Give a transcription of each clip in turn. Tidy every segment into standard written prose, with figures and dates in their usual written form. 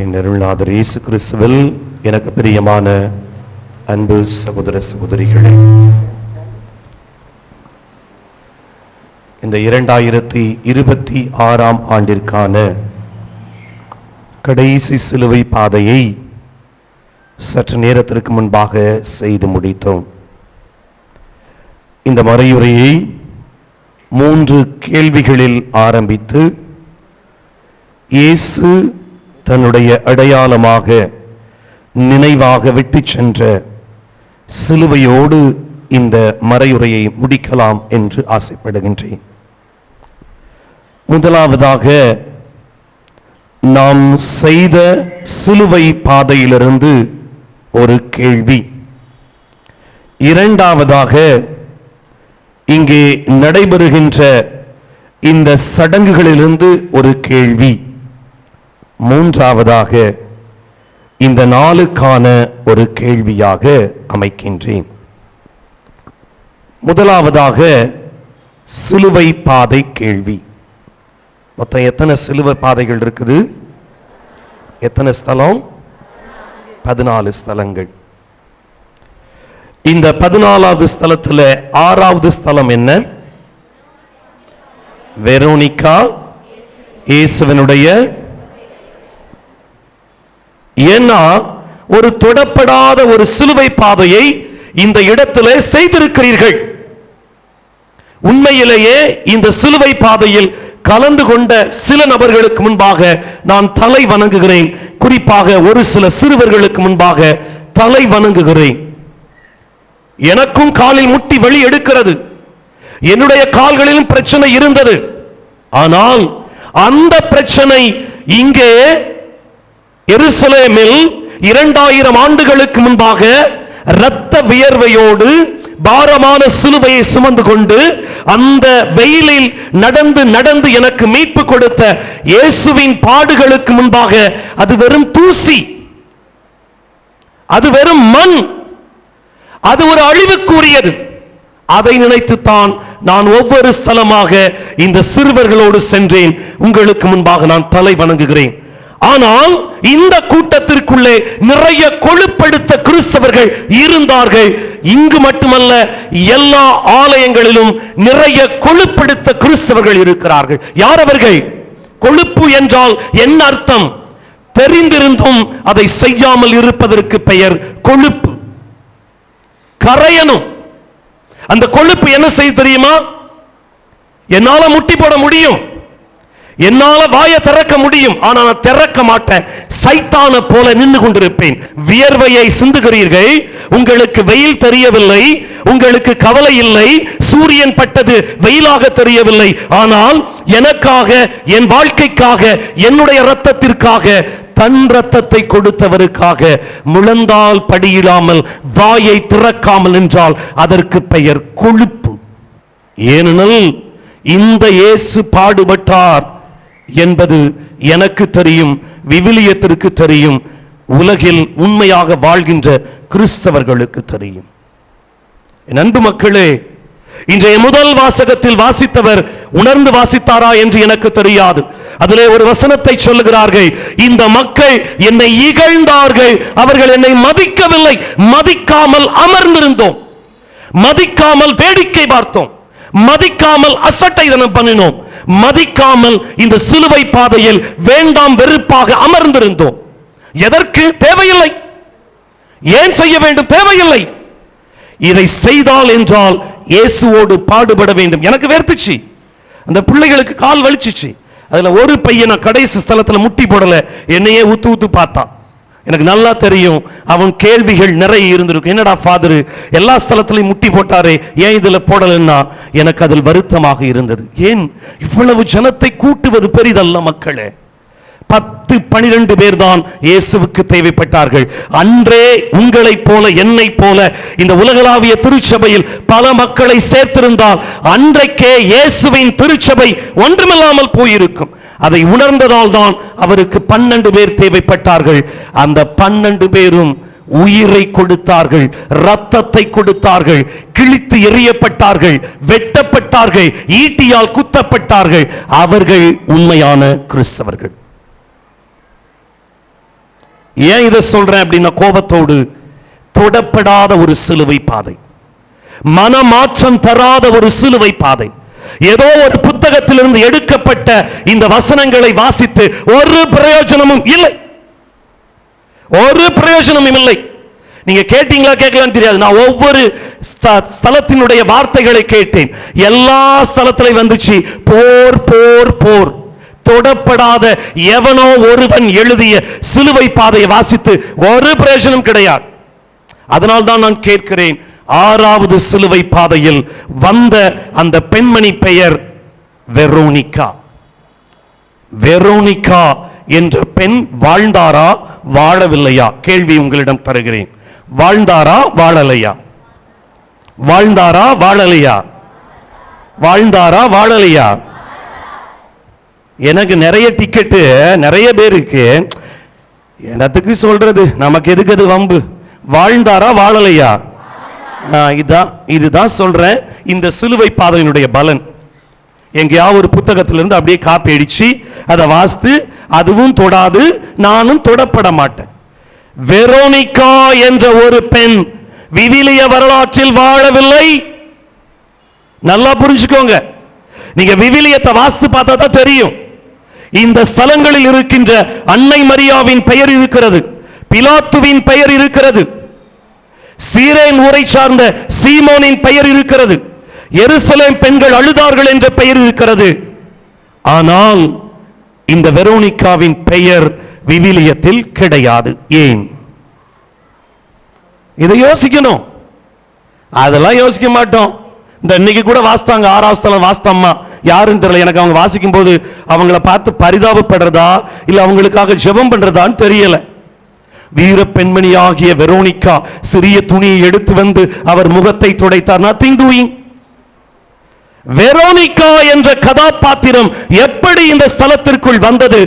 என் அருள்நாதர் இயேசு கிறிஸ்துவில் எனக்கு பிரியமான அன்பு சகோதர சகோதரிகளே, இந்த 2026ஆம் ஆண்டிற்கான கடைசி சிலுவை பாதையை சற்று நேரத்திற்கு முன்பாக செய்து முடித்தோம். இந்த மறையுரையை 3 கேள்விகளில் ஆரம்பித்து இயேசு தன்னுடைய அடையாளமாக நினைவாக விட்டு சென்ற சிலுவையோடு இந்த மறையுரையை முடிக்கலாம் என்று ஆசைப்படுகின்றேன். முதலாவதாக, நாம் செய்த சிலுவை பாதையிலிருந்து ஒரு கேள்வி. இரண்டாவதாக, இங்கே நடைபெறுகின்ற இந்த சடங்குகளிலிருந்து ஒரு கேள்வி. மூன்றாவதாக, இந்த நாளுக்கான ஒரு கேள்வியாக அமைக்கின்றேன். முதலாவதாக, சிலுவை பாதை கேள்வி. மொத்தம் எத்தனை சிலுவை பாதைகள் இருக்குது? எத்தனை ஸ்தலம்? 14 ஸ்தலங்கள். இந்த 14வது ஸ்தலத்தில் 6வது ஸ்தலம் என்ன? வெரோனிகா, இயேசுவினுடைய. ஏன்னா ஒரு தொடப்படாத ஒரு சிலுவை பாதையை இந்த இடத்திலே செய்திருக்கிறீர்கள். உண்மையிலேயே இந்த சிலுவை பாதையில் கலந்து கொண்ட சில நபர்களுக்கு முன்பாக நான் தலை வணங்குகிறேன். குறிப்பாக ஒரு சில சிறுவர்களுக்கு முன்பாக தலை வணங்குகிறேன். எனக்கும் காலில் முட்டி வெளி எடுக்கிறது. என்னுடைய கால்களிலும் பிரச்சனை இருந்தது. ஆனால் அந்த பிரச்சனை இங்கே எருசலேமில் 2000 ஆண்டுகளுக்கு முன்பாக இரத்த வியர்வையோடு பாரமான சிலுவையை சுமந்து கொண்டு அந்த வெயிலில் நடந்து நடந்து எனக்கு மீட்பு கொடுத்த இயேசுவின் பாடுகளுக்கு முன்பாக அது வெறும் தூசி, அது வெறும் மண், அது ஒரு அழிவுக்குரியது. அதை நினைத்துத்தான் நான் ஒவ்வொரு ஸ்தலமாக இந்த சிறுவர்களோடு சென்றேன். உங்களுக்கு முன்பாக நான் தலை வணங்குகிறேன். ஆனால் இந்த கூட்டத்திற்குள்ளே நிறைய கொழுப்படுத்த கிறிஸ்தவர்கள் இருந்தார்கள். இங்கு மட்டுமல்ல, எல்லா ஆலயங்களிலும் நிறைய கொழுப்படுத்த கிறிஸ்தவர்கள் இருக்கிறார்கள். யார் அவர்கள்? கொழுப்பு என்றால் என்ன அர்த்தம்? தெரிந்திருந்தும் அதை செய்யாமல் இருப்பதற்கு பெயர் கொழுப்பு. கரையணும். அந்த கொழுப்பு என்ன செய்ய தெரியுமா? என்னால முட்டி போட முடியும், என்னால வாயை திறக்க முடியும், ஆனால் நான் திறக்க மாட்டேன். சைத்தான போல நின்று கொண்டிருப்பேன். வியர்வையை சிந்துகிறீர்கள். உங்களுக்கு வெயில் தெரியவில்லை, உங்களுக்கு கவலை இல்லை, சூரியன் பட்டது வெயிலாக தெரியவில்லை. ஆனால் எனக்காக, என் வாழ்க்கைக்காக, என்னுடைய இரத்தத்திற்காக, தன் இரத்தத்தை கொடுத்தவருக்காக முழந்தால் படியிடாமல் வாயை திறக்காமல் நின்றால் அதற்கு பெயர் கொழுப்பு. ஏனெனில் இந்த இயேசு பாடுபட்டார் என்பது எனக்கு தெரியும், விவிலியத்திற்கு தெரியும், உலகில் உண்மையாக வாழ்கின்ற கிறிஸ்தவர்களுக்கு தெரியும். என் அன்பு மக்களே, இன்றைய முதல் வாசகத்தில் வாசித்தவர் உணர்ந்து வாசித்தாரா என்று எனக்கு தெரியாது. அதிலே ஒரு வசனத்தை சொல்லுகிறார்கள், இந்த மக்கள் என்னை இகழ்ந்தார்கள், அவர்கள் என்னை மதிக்கவில்லை. மதிக்காமல் அமர்ந்திருந்தோம், மதிக்காமல் வேடிக்கை பார்த்தோம், மதிக்காமல் அசட்டைதனம் பண்ணினோம், மதிக்காமல் இந்த சிலுவை பாதையில் வேண்டாம் வெறுப்பாக அமர்ந்திருந்தோம். எதற்கு? தேவையில்லை. ஏன் செய்ய வேண்டும்? தேவையில்லை. இதை செய்தால் என்றால் இயேசுவோடு பாடுபட வேண்டும். எனக்கு வேர்த்துச்சு, அந்த பிள்ளைகளுக்கு கால் வலிச்சிச்சு. அதுல ஒரு பையன் கடைசி ஸ்தலத்தில் முட்டி போடல, என்னையே ஊத்து ஊத்து பார்த்தான். எனக்கு நல்லா தெரியும் அவன் கேள்விகள் நிறைய இருந்திருக்கும். என்னடா ஃபாதர் எல்லா ஸ்தலத்திலையும் முட்டி போட்டாரே, ஏன் இதுல போடலன்னா எனக்கு அதில் வருத்தமாக இருந்தது. ஏன் இவ்வளவு ஜனத்தை கூட்டுவது பெரிதல்ல மக்களே. 10-12 பேர் தான் இயேசுவுக்கு தேவைப்பட்டார்கள். அன்றே உங்களைப் போல என்னைப் போல இந்த உலகளாவிய திருச்சபையில் பல மக்களை சேர்த்திருந்தால் அன்றைக்கே இயேசுவின் திருச்சபை ஒன்றுமில்லாமல் போயிருக்கும். அதை உணர்ந்ததால் தான் அவருக்கு 12 பேர் தேவைப்பட்டார்கள். அந்த 12 பேரும் உயிரை கொடுத்தார்கள், இரத்தத்தை கொடுத்தார்கள், கிழித்து எறியப்பட்டார்கள், வெட்டப்பட்டார்கள், ஈட்டியால் குத்தப்பட்டார்கள். அவர்கள் உண்மையான கிறிஸ்தவர்கள். ஏன் இதை சொல்றேன் அப்படின்னா, கோபத்தோடு தொடப்படாத ஒரு சிலுவை பாதை, மனமாற்றம் தராத ஒரு சிலுவை பாதை, ஏதோ ஒரு புத்தகத்திலிருந்து எடுக்கப்பட்ட இந்த வசனங்களை வாசித்து ஒரு பிரயோஜனமும் இல்லை, ஒரு பிரயோஜனமும் இல்லை. நீங்க கேட்டீங்களா கேட்கலாம் தெரியாது. நான் ஒவ்வொரு ஸ்தலத்தினுடைய வார்த்தைகளை கேட்டேன். எல்லா ஸ்தலத்திலும் வந்துச்சு போர் போர் போர். தொடப்படாத எவனோ ஒருவன் எழுதிய சிலுவை பாதையை வாசித்து ஒரு பிரயோஜனம் கிடையாது. அதனால் தான் நான் கேட்கிறேன், 6வது சிலுவை பாதையில் வந்த அந்த பெண்மணி பெயர் வெரோனிகா. வெரோனிகா என்ற பெண் வாழ்ந்தாரா வாழவில்லையா? கேள்வி உங்களிடம் தருகிறேன். வாழ்ந்தாரா வாழலையா? வாழ்ந்தாரா வாழலையா? வாழ்ந்தாரா வாழலையா? எனக்கு நிறைய டிக்கெட்டு நிறைய பேருக்கு, என்னத்துக்கு சொல்றது, நமக்கு எதுக்கு அது வம்பு? வாழ்ந்தாரா வாழலையா? இதுதான் சொல்றேன். இந்த சிலுவை பாதையினுடைய பலன் எங்கேயாவது ஒரு புத்தகத்திலிருந்து அப்படியே காப்பி அடிச்சு அதை வாசித்து அதுவும் தொடாது, நானும் தொடப்பட மாட்டேன். வெரோனிகா என்ற ஒரு பெண் விவிலிய வரலாற்றில் வாழவில்லை. நல்லா புரிஞ்சுக்கோங்க. நீங்க விவிலியத்தை வாசித்து பார்த்தா தான் தெரியும். இந்த ஸ்தலங்களில் இருக்கின்ற அன்னை மரியாவின் பெயர் இருக்கிறது, பிலாத்துவின் பெயர் இருக்கிறது, சீரேன் ஊரை சார்ந்த சீமோனின் பெயர் இருக்கிறது, எருசலேம் பெண்கள் அழுதார்கள் என்ற பெயர் இருக்கிறது. ஆனால் இந்த வெரோனிகாவின் பெயர் விவிலியத்தில் கிடையாது. ஏன்? இதை யோசிக்கணும். அதெல்லாம் யோசிக்க மாட்டோம். இந்த இன்னைக்கு கூட வாசித்தாங்க, 6வது ஸ்தலம் வாசித்தம்மா, யாருன்னு தெரியல எனக்கு. அவங்க வாசிக்கும் போது அவங்கள பார்த்து பரிதாபப்படுறதா இல்ல அவங்களுக்காக ஜெபம் பண்றதான்னு தெரியல. வீர பெண்மணி ஆகிய வெரோனிகா சிறிய துணியை எடுத்து வந்து அவர் முகத்தை துடைத்தார். Nothing doing. வெரோனிகா என்ற கதாபாத்திரம் எப்படி இந்த ஸ்தலத்திற்குள் வந்தது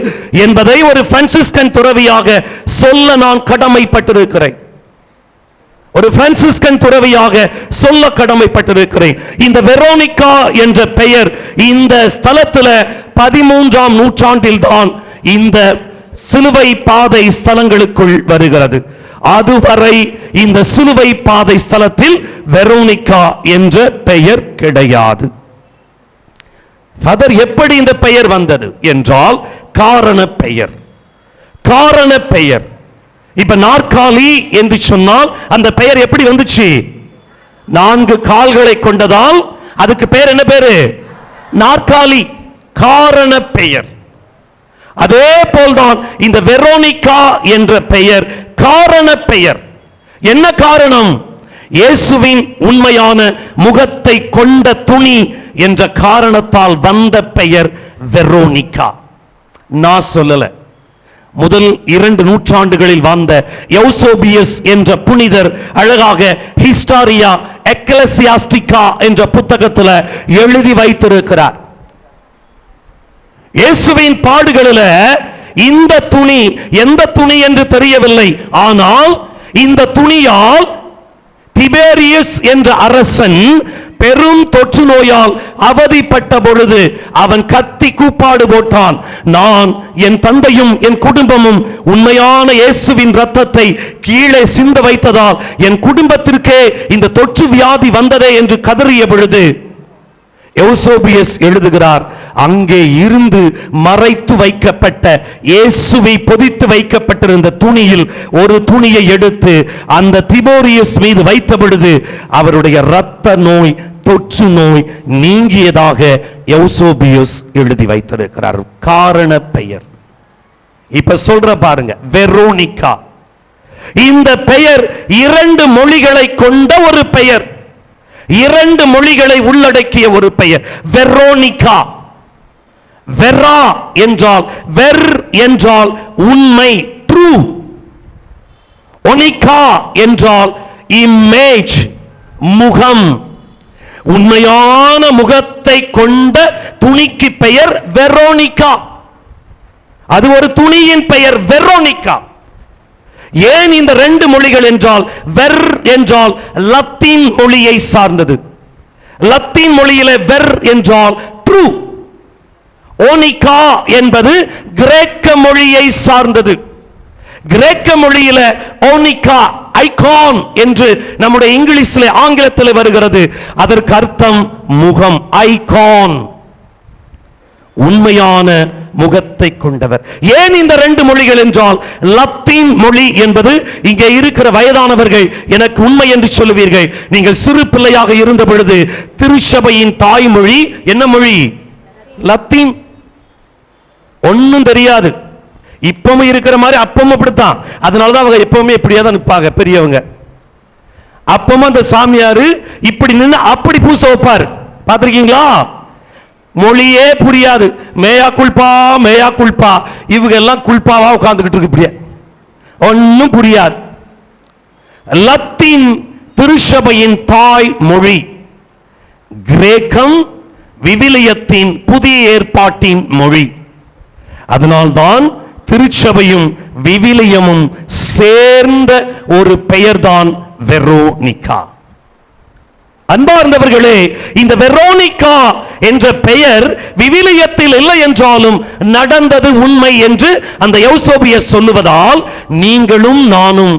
என்பதை ஒரு பிரான்சிஸ்கன் துறவியாக சொல்ல நான் கடமைப்பட்டிருக்கிறேன். ஒரு பிரான்சிஸ்கன் துறவியாக சொல்ல கடமைப்பட்டிருக்கிறேன். இந்த வெரோனிகா என்ற பெயர் இந்த ஸ்தலத்தில் 13ஆம் நூற்றாண்டில் தான் இந்த சிலுவை பாதை ஸ்தலங்களுக்குள் வருகிறது. அதுவரை இந்த சிலுவை பாதை ஸ்தலத்தில் வெரோனிகா என்ற பெயர் கிடையாது. ஃபாதர், எப்படி இந்த பெயர் வந்தது என்றால் காரண பெயர். காரண பெயர். இப்ப நாற்காலி என்று சொன்னால் அந்த பெயர் எப்படி வந்துச்சு? 4 கால்களை கொண்டதால் அதுக்கு பெயர் என்ன பேரு? நாற்காலி. காரண பெயர். அதே போல்தான் இந்த வெரோனிகா என்ற பெயர் காரண பெயர். என்ன காரணம்? இயேசுவின் உண்மையான முகத்தை கொண்ட துணி என்ற காரணத்தால் வந்த பெயர் வெரோனிகா. நான் சொல்லல. முதல் 2 நூற்றாண்டுகளில் வாழ்ந்த யௌசோபியஸ் என்ற புனிதர் அழகாக ஹிஸ்டாரியா எக்லெசியாஸ்டிகா என்ற புத்தகத்தில் எழுதி வைத்திருக்கிறார். இயேசுவின் பாடுகளில் இந்த துணி எந்த துணி என்று தெரியவில்லை. ஆனால் இந்த துணியால் திபேரியஸ் என்ற அரசன் பெரும் தொற்று நோயால் அவதிப்பட்ட பொழுது அவன் கத்தி கூப்பாடு போட்டான். நான், என் தந்தையும் என் குடும்பமும் உண்மையான இயேசுவின் இரத்தத்தை கீழே சிந்த வைத்ததால் என் குடும்பத்திற்கே இந்த தொற்று வியாதி வந்ததே என்று கதறிய பொழுது யௌசோபியஸ் எழுதுகிறார், அங்கே இருந்து மறைத்து வைக்கப்பட்ட இயேசுவை பொதித்து வைக்கப்பட்டிருந்த துணியில் ஒரு துணியை எடுத்து அந்த திபோரியஸ் மீது வைத்த பொழுது அவருடைய இரத்த நோய், தொற்று நோய் நீங்கியதாக யௌசோபியஸ் எழுதி வைத்திருக்கிறார். காரண பெயர். இப்ப சொல்ற பாருங்க, வெரோனிகா. இந்த பெயர் 2 மொழிகளை கொண்ட ஒரு பெயர், 2 மொழிகளை உள்ளடக்கிய ஒரு பெயர். வெரோனிகா. வெரா என்றால், வெர் என்றால் உண்மை, ட்ரூ. ஒனிகா என்றால் இமேஜ், முகம். உண்மையான முகத்தை கொண்ட துணிக்கு பெயர் வெரோனிகா. அது ஒரு துணியின் பெயர் வெரோனிகா. ஏன் இந்த 2 மொழிகள் என்றால், வெர் என்றால் லத்தீன் மொழியை சார்ந்தது. லத்தீன் மொழியிலே வெர் என்றால் ட்ரூ. ஓனிகா என்பது கிரேக்க மொழியை சார்ந்தது. கிரேக்க மொழியில ஓனிகா, ஐகான் என்று நம்முடைய இங்கிலீஷில் ஆங்கிலத்தில் வருகிறது. அதற்கு அர்த்தம் முகம். ஐகான், உண்மையான முகத்தை கொண்டவர். ஏன் இந்த ரெண்டு மொழிகள் என்றால், லத்தீன் மொழி என்பது இங்கே இருக்கிற வயதானவர்கள் எனக்கு உண்மை என்று சொல்லுவீர்கள். நீங்கள் சிறு பிள்ளையாக இருந்த பொழுது திருச்சபையின் தாய்மொழி என்ன மொழி? லத்தீன். ஒன்னும் தெரியாது. இப்பவும் இருக்கிற மாதிரி அப்பவும் அப்படித்தான். அதனாலதான் அவங்க எப்பவுமே இப்படியே தான் நிற்பாங்க பெரியவங்க. அப்பவும் அந்த சாமியாரு இப்படி நின்று அப்படி பூச வைப்பாரு. பார்த்திருக்கீங்களா? மொழியே புரியாது. மேயா குல்பா, மேயா குல்பா. இவங்க எல்லாம் குல்பாவா உட்கார்ந்துகிட்டு இருக்கு. இப்படியே ஒன்னும் புரியாது. லத்தீன் திருச்சபையின் தாய் மொழி. கிரேக்கம் விவிலியத்தின் புதிய ஏற்பாட்டின் மொழி. அதனால்தான் திருச்சபையும் விவிலியமும் சேர்ந்த ஒரு பெயர்தான் வெரோனிகா. அன்பார்ந்தவர்களே, இந்த வெரோனிகா என்ற பெயர் விவிலியத்தில் இல்லை என்றாலும் நடந்தது உண்மை என்று அந்த யௌசோபியர் சொல்லுவதால், நீங்களும் நானும்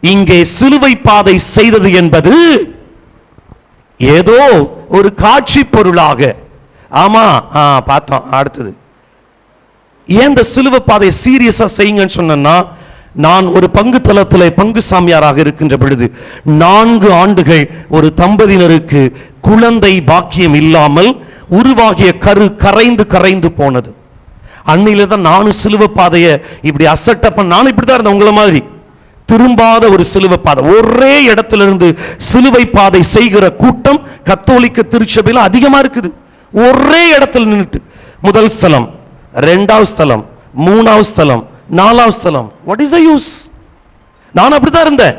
இங்கே சிலுவை பாதை செய்தது என்பது ஏதோ ஒரு காட்சி பொருளாக, ஆமா பார்த்தோம். அடுத்தது ஏன் இந்த சிலுவை பாதை சீரியஸா செய்யுங்கன்னு சொன்னா, நான் ஒரு பங்கு தளத்தில் பங்கு சாமியாராக இருக்கின்ற பொழுது 4 ஆண்டுகள் ஒரு தம்பதியினருக்கு குழந்தை பாக்கியம் இல்லாமல் உருவாகிய கரு கரைந்து போனது. அன்னையில தான் நானும் சிலுவை பாதையை இப்படி அசட்டப்ப, நானும் இப்படிதான் இருந்தேன் உங்களை மாதிரி. திரும்பாத ஒரு சிலுவை பாதை, ஒரே இடத்திலிருந்து சிலுவை பாதை செய்கிற கூட்டம் கத்தோலிக்க திருச்சபையில் அதிகமா இருக்குது. ஒரே இடத்துல நின்றுட்டு முதல் ஸ்தலம், 2வது ஸ்தலம், 3வது ஸ்தலம், 4வது ஸ்தலம். What is the use? நான் அப்படிதான் இருந்தேன்.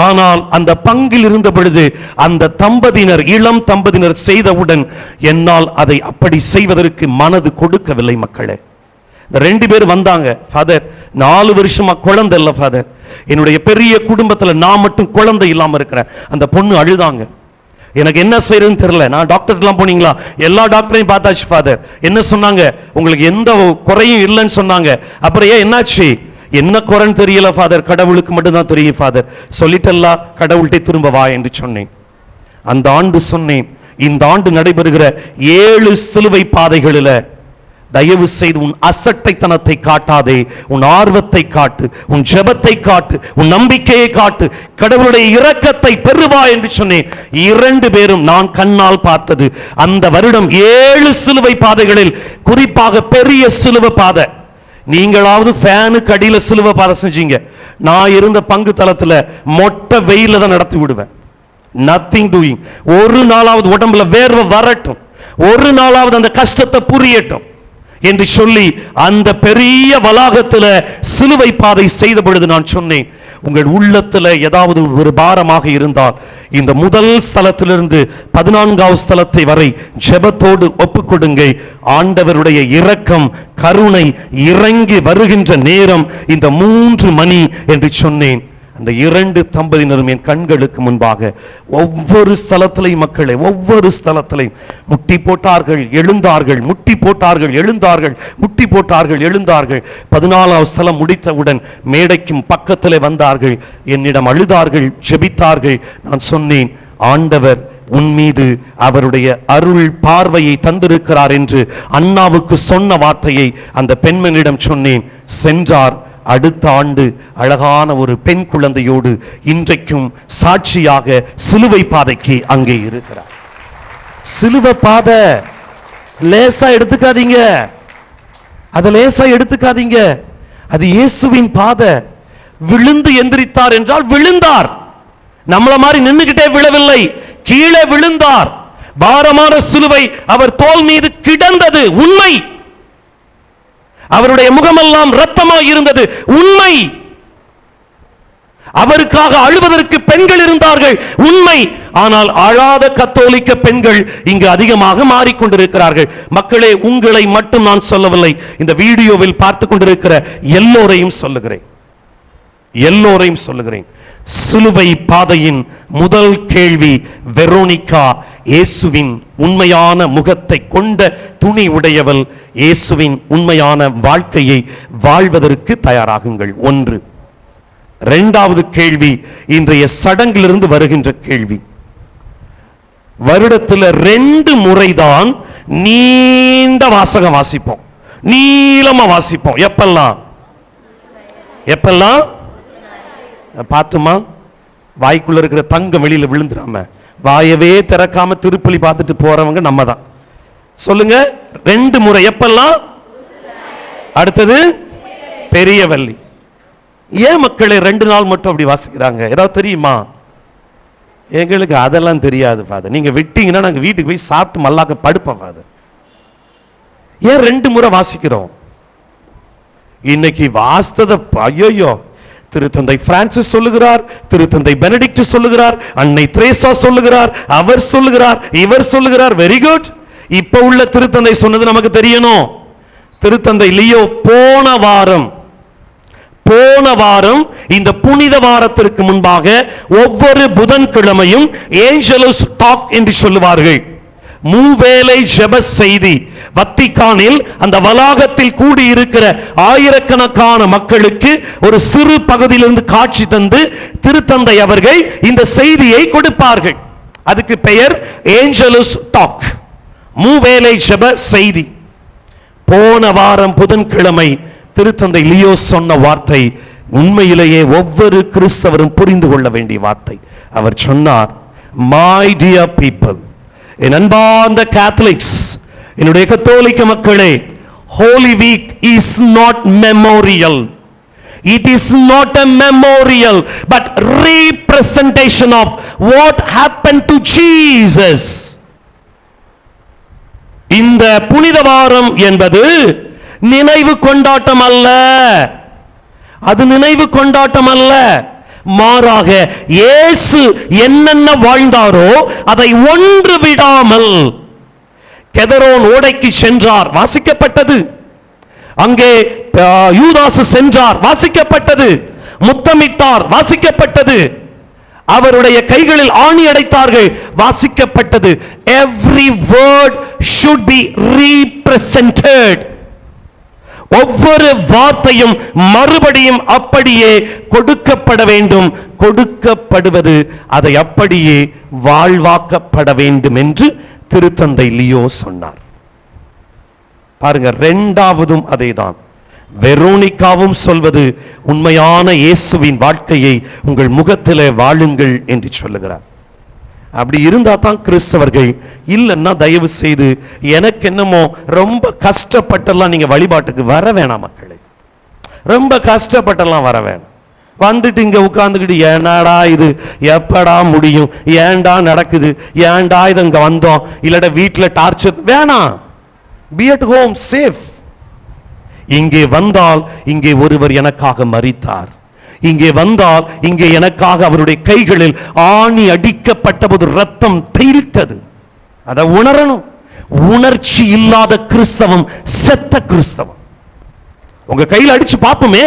ஆனால் அந்த பங்கில் இருந்த பொழுது அந்த தம்பதியினர், இளம் தம்பதியினர் செய்தவுடன் என்னால் அதை அப்படி செய்வதற்கு மனது கொடுக்கவில்லை. மக்களே, இந்த 2 பேர் வந்தாங்க. ஃபாதர், 4 வருஷமா குழந்தை இல்லை ஃபாதர். என்னுடைய பெரிய குடும்பத்தில் நான் மட்டும் குழந்தை இல்லாம இருக்கிறேன். அந்த பொண்ணு அழுதாங்க. எனக்கு என்ன செய்யறதுன்னு தெரியல. நான் டாக்டர்லாம் போனீங்களா? எல்லா டாக்டரையும் பார்த்தாச்சு ஃபாதர். என்ன சொன்னாங்க? உங்களுக்கு எந்த குறையும் இல்லைன்னு சொன்னாங்க. அப்புறம் ஏன் என்னாச்சு? என்ன குறைன்னு தெரியல ஃபாதர், கடவுளுக்கு மட்டும்தான் தெரியும் ஃபாதர். சொல்லிட்டல்லா, கடவுள்கிட்ட திரும்ப வா என்று சொன்னேன். அந்த ஆண்டு சொன்னேன், இந்த ஆண்டு நடைபெறுகிற 7 சிலுவை பாதைகளில் தயவு செய்து உன் அசட்டைத்தனத்தை காட்டாதே, உன் ஆர்வத்தை காட்டு, உன் ஜெபத்தை காட்டு, உன் நம்பிக்கையை காட்டு, கடவுளுடைய இரக்கத்தை பெறுவா என்று சொன்னேன். 2 பேரும் நான் கண்ணால் பார்த்தது. அந்த வருடம் 7 சிலுவை பாதைகளில், குறிப்பாக பெரிய சிலுவை பாதை. நீங்களாவது ஃபேனுக்கு அடியில சிலுவை பாதை செஞ்சீங்க. நான் இருந்த பங்கு தளத்துல மொட்டை வெயில தான் நடத்தி விடுவேன். Nothing doing. ஒரு நாளாவது உடம்புல வேர்வை வரட்டும், ஒரு நாளாவது அந்த கஷ்டத்தை புரியட்டும் என்று சொல்லி அந்த பெரிய வளாகத்தில் சிலுவை பாதை செய்த பொழுது நான் சொன்னேன், உங்கள் உள்ளத்தில் ஏதாவது ஒரு பாரமாக இருந்தால் இந்த முதல் ஸ்தலத்திலிருந்து 14வது ஸ்தலத்தை வரை ஜெபத்தோடு ஒப்புக்கொடுங்கள். ஆண்டவருடைய இரக்கம், கருணை இறங்கி வருகின்ற நேரம் இந்த 3 மணி என்று சொன்னேன். அந்த 2 தம்பதியினரும் என் கண்களுக்கு முன்பாக ஒவ்வொரு ஸ்தலத்திலையும், மக்களை ஒவ்வொரு ஸ்தலத்திலையும் முட்டி போட்டார்கள், எழுந்தார்கள், முட்டி போட்டார்கள், எழுந்தார்கள், முட்டி போட்டார்கள், எழுந்தார்கள். 14வது ஸ்தலம் முடித்தவுடன் மேடைக்கும் பக்கத்திலே வந்தார்கள், என்னிடம் அழுதார்கள், ஜெபித்தார்கள். நான் சொன்னேன், ஆண்டவர் உன் மீது அவருடைய அருள் பார்வையை தந்திருக்கிறார் என்று அண்ணாவுக்கு சொன்ன வார்த்தையை அந்த பெண்மணியிடம் சொன்னேன். சென்றார். அடுத்த ஆண்டு அழகான ஒரு பெண் குழந்தையோடு இன்றைக்கும் சாட்சியாக சிலுவை பாதைக்கு அங்கே இருக்கிறார். சிலுவை பாதை லேசா எடுத்துக்காதீங்க, அதை லேசா எடுத்துக்காதீங்க. அது இயேசுவின் பாதை. விழுந்து எந்திரித்தார் என்றால் விழுந்தார். நம்மள மாதிரி நின்னுகிட்டே விழவில்லை, கீழே விழுந்தார். பாரமான சிலுவை அவர் தோள் மீது கிடந்தது உண்மை. அவருடைய முகமெல்லாம் இரத்தமாய் இருந்தது உண்மை. அவருக்காக அழுவதற்கு பெண்கள் இருந்தார்கள் உண்மை. ஆனால் அழாத கத்தோலிக்க பெண்கள் இங்கு அதிகமாக மாறிக்கொண்டிருக்கிறார்கள். மக்களே, உங்களை மட்டும் நான் சொல்லவில்லை, இந்த வீடியோவில் பார்த்து கொண்டிருக்கிற எல்லோரையும் சொல்லுகிறேன், எல்லோரையும் சொல்லுகிறேன். சிலுவை பாதையின் முதல் கேள்வி வெரோனிகா இயேசுவின் உண்மையான முகத்தை கொண்ட துணி உடையவள். இயேசுவின் உண்மையான வாழ்க்கையை வாழ்வதற்கு தயாராகுங்கள். 1. இரண்டாவது கேள்வி, இன்றைய சடங்கிலிருந்து வருகின்ற கேள்வி. வருடத்தில் 2 முறைதான் நீண்ட வாசகம் வாசிப்போம், நீளமா வாசிப்போம். எப்பெல்லாம் பார்த்துமா, வாய்க்குள்ள இருக்கிற தங்கம் வெளியில விழுந்துடாம, வாயவே திறக்காம திருப்பலி பார்த்துட்டு போறவங்க நம்ம தான். சொல்லுங்க, 2 முறை எப்பெல்லாம்? அடுத்தது பெரிய வெள்ளி. ஏன் மக்களே 2 நாள் மட்டும் அப்படி வாசிக்கிறாங்க? ஏதாவது தெரியுமா? எங்களுக்கு அதெல்லாம் தெரியாது ஃபாதர். நீங்க விட்டீங்கன்னா நாங்க வீட்டுக்கு போய் சாப்பிட்டு மல்லாக்க படுப்போம் ஃபாதர். ஏன் 2 முறை வாசிக்கிறோம்? இன்னைக்கு வாஸ்தத ஐயோ, திருத்தந்தை பிரான்சிஸ் சொல்லுகிறார், திருத்தந்தை பெனடிக்ட் சொல்லுகிறார், அன்னை திரேசா சொல்லுகிறார், அவர் சொல்லுகிறார், இவர் சொல்லுகிறார். Very good. இப்ப உள்ள திருத்தந்தை சொன்னது நமக்கு தெரியணும். திருத்தந்தை லியோ போன வாரம் இந்த புனித வாரத்திற்கு முன்பாக ஒவ்வொரு புதன்கிழமையும் ஏஞ்சலஸ் டாக் என்று சொல்லுவார்கள், மூவேளை ஜெப செய்தி. வத்திக்கானில் அந்த வளாகத்தில் கூடி இருக்கிற ஆயிரக்கணக்கான மக்களுக்கு ஒரு சிறு பகுதியிலிருந்து காட்சி தந்து திருத்தந்தை அவர்கள் இந்த செய்தியை கொடுப்பார்கள். அதுக்கு பெயர் ஏஞ்சலஸ் டாக், மூவேளை ஜெப செய்தி. போன வாரம் புதன்கிழமை திருத்தந்தை லியோ சொன்ன வார்த்தை உண்மையிலேயே ஒவ்வொரு கிறிஸ்தவரும் புரிந்து கொள்ள வேண்டிய வார்த்தை. அவர் சொன்னார், my dear people, என் அன்பார்ந்த கேத்தலிக்ஸ், என்னுடைய கத்தோலிக்க மக்களே, Holy Week is not memorial. It is not a memorial, but representation of what happened to Jesus. இந்த புனித வாரம் என்பது நினைவு கொண்டாட்டம் அல்ல, அது நினைவு கொண்டாட்டம் அல்ல. மாறாக இயேசு என்னென்ன வாழ்ந்தாரோ அதை ஒன்று விடாமல் கெதரோன் ஓடைக்கு சென்றார், வாசிக்கப்பட்டது. அங்கே யூதாசு சென்றார், வாசிக்கப்பட்டது. முத்தமிட்டார், வாசிக்கப்பட்டது. அவருடைய கைகளில் ஆணி அடைத்தார்கள், வாசிக்கப்பட்டது. Every word should be represented. ஒவ்வொரு வார்த்தையும் மறுபடியும் அப்படியே கொடுக்கப்பட வேண்டும். கொடுக்கப்படுவது அதை அப்படியே வாழ்வாக்கப்பட வேண்டும் என்று திருத்தந்தை லியோ சொன்னார். பாருங்க, இரண்டாவதும் அதேதான். வெரோனிகாவும் சொல்வது உண்மையான இயேசுவின் வாழ்க்கையை உங்கள் முகத்திலே வாழுங்கள் என்று சொல்லுகிறார். அப்படி இருந்தா தான் கிறிஸ்தவர்கள். இல்லைன்னா தயவு செய்து எனக்கு என்னமோ ரொம்ப கஷ்டப்பட்டெல்லாம் நீங்க வழிபாட்டுக்கு வர வேணாம் மக்களே, ரொம்ப கஷ்டப்பட்டெல்லாம் வர வேணாம். வந்துட்டு இங்க உட்கார்ந்துக்கிட்டு ஏனாடா இது எப்படா முடியும், ஏன்டா நடக்குது, ஏன்டா இது இங்க வந்தோம், இல்லடா வீட்டில் டார்ச்சர் வேணாம். Be at home safe. இங்கே வந்தால் இங்கே ஒருவர் எனக்காக மரித்தார், இங்கே வந்தால் இங்கே எனக்காக அவருடைய கைகளில் ஆணி அடிக்கப்பட்ட போது ரத்தம் தெளித்தது. அதை உணரணும். உணர்ச்சி இல்லாத கிறிஸ்தவம் செத்த கிறிஸ்தவம். உங்க கையில் அடிச்சு பாப்போமே,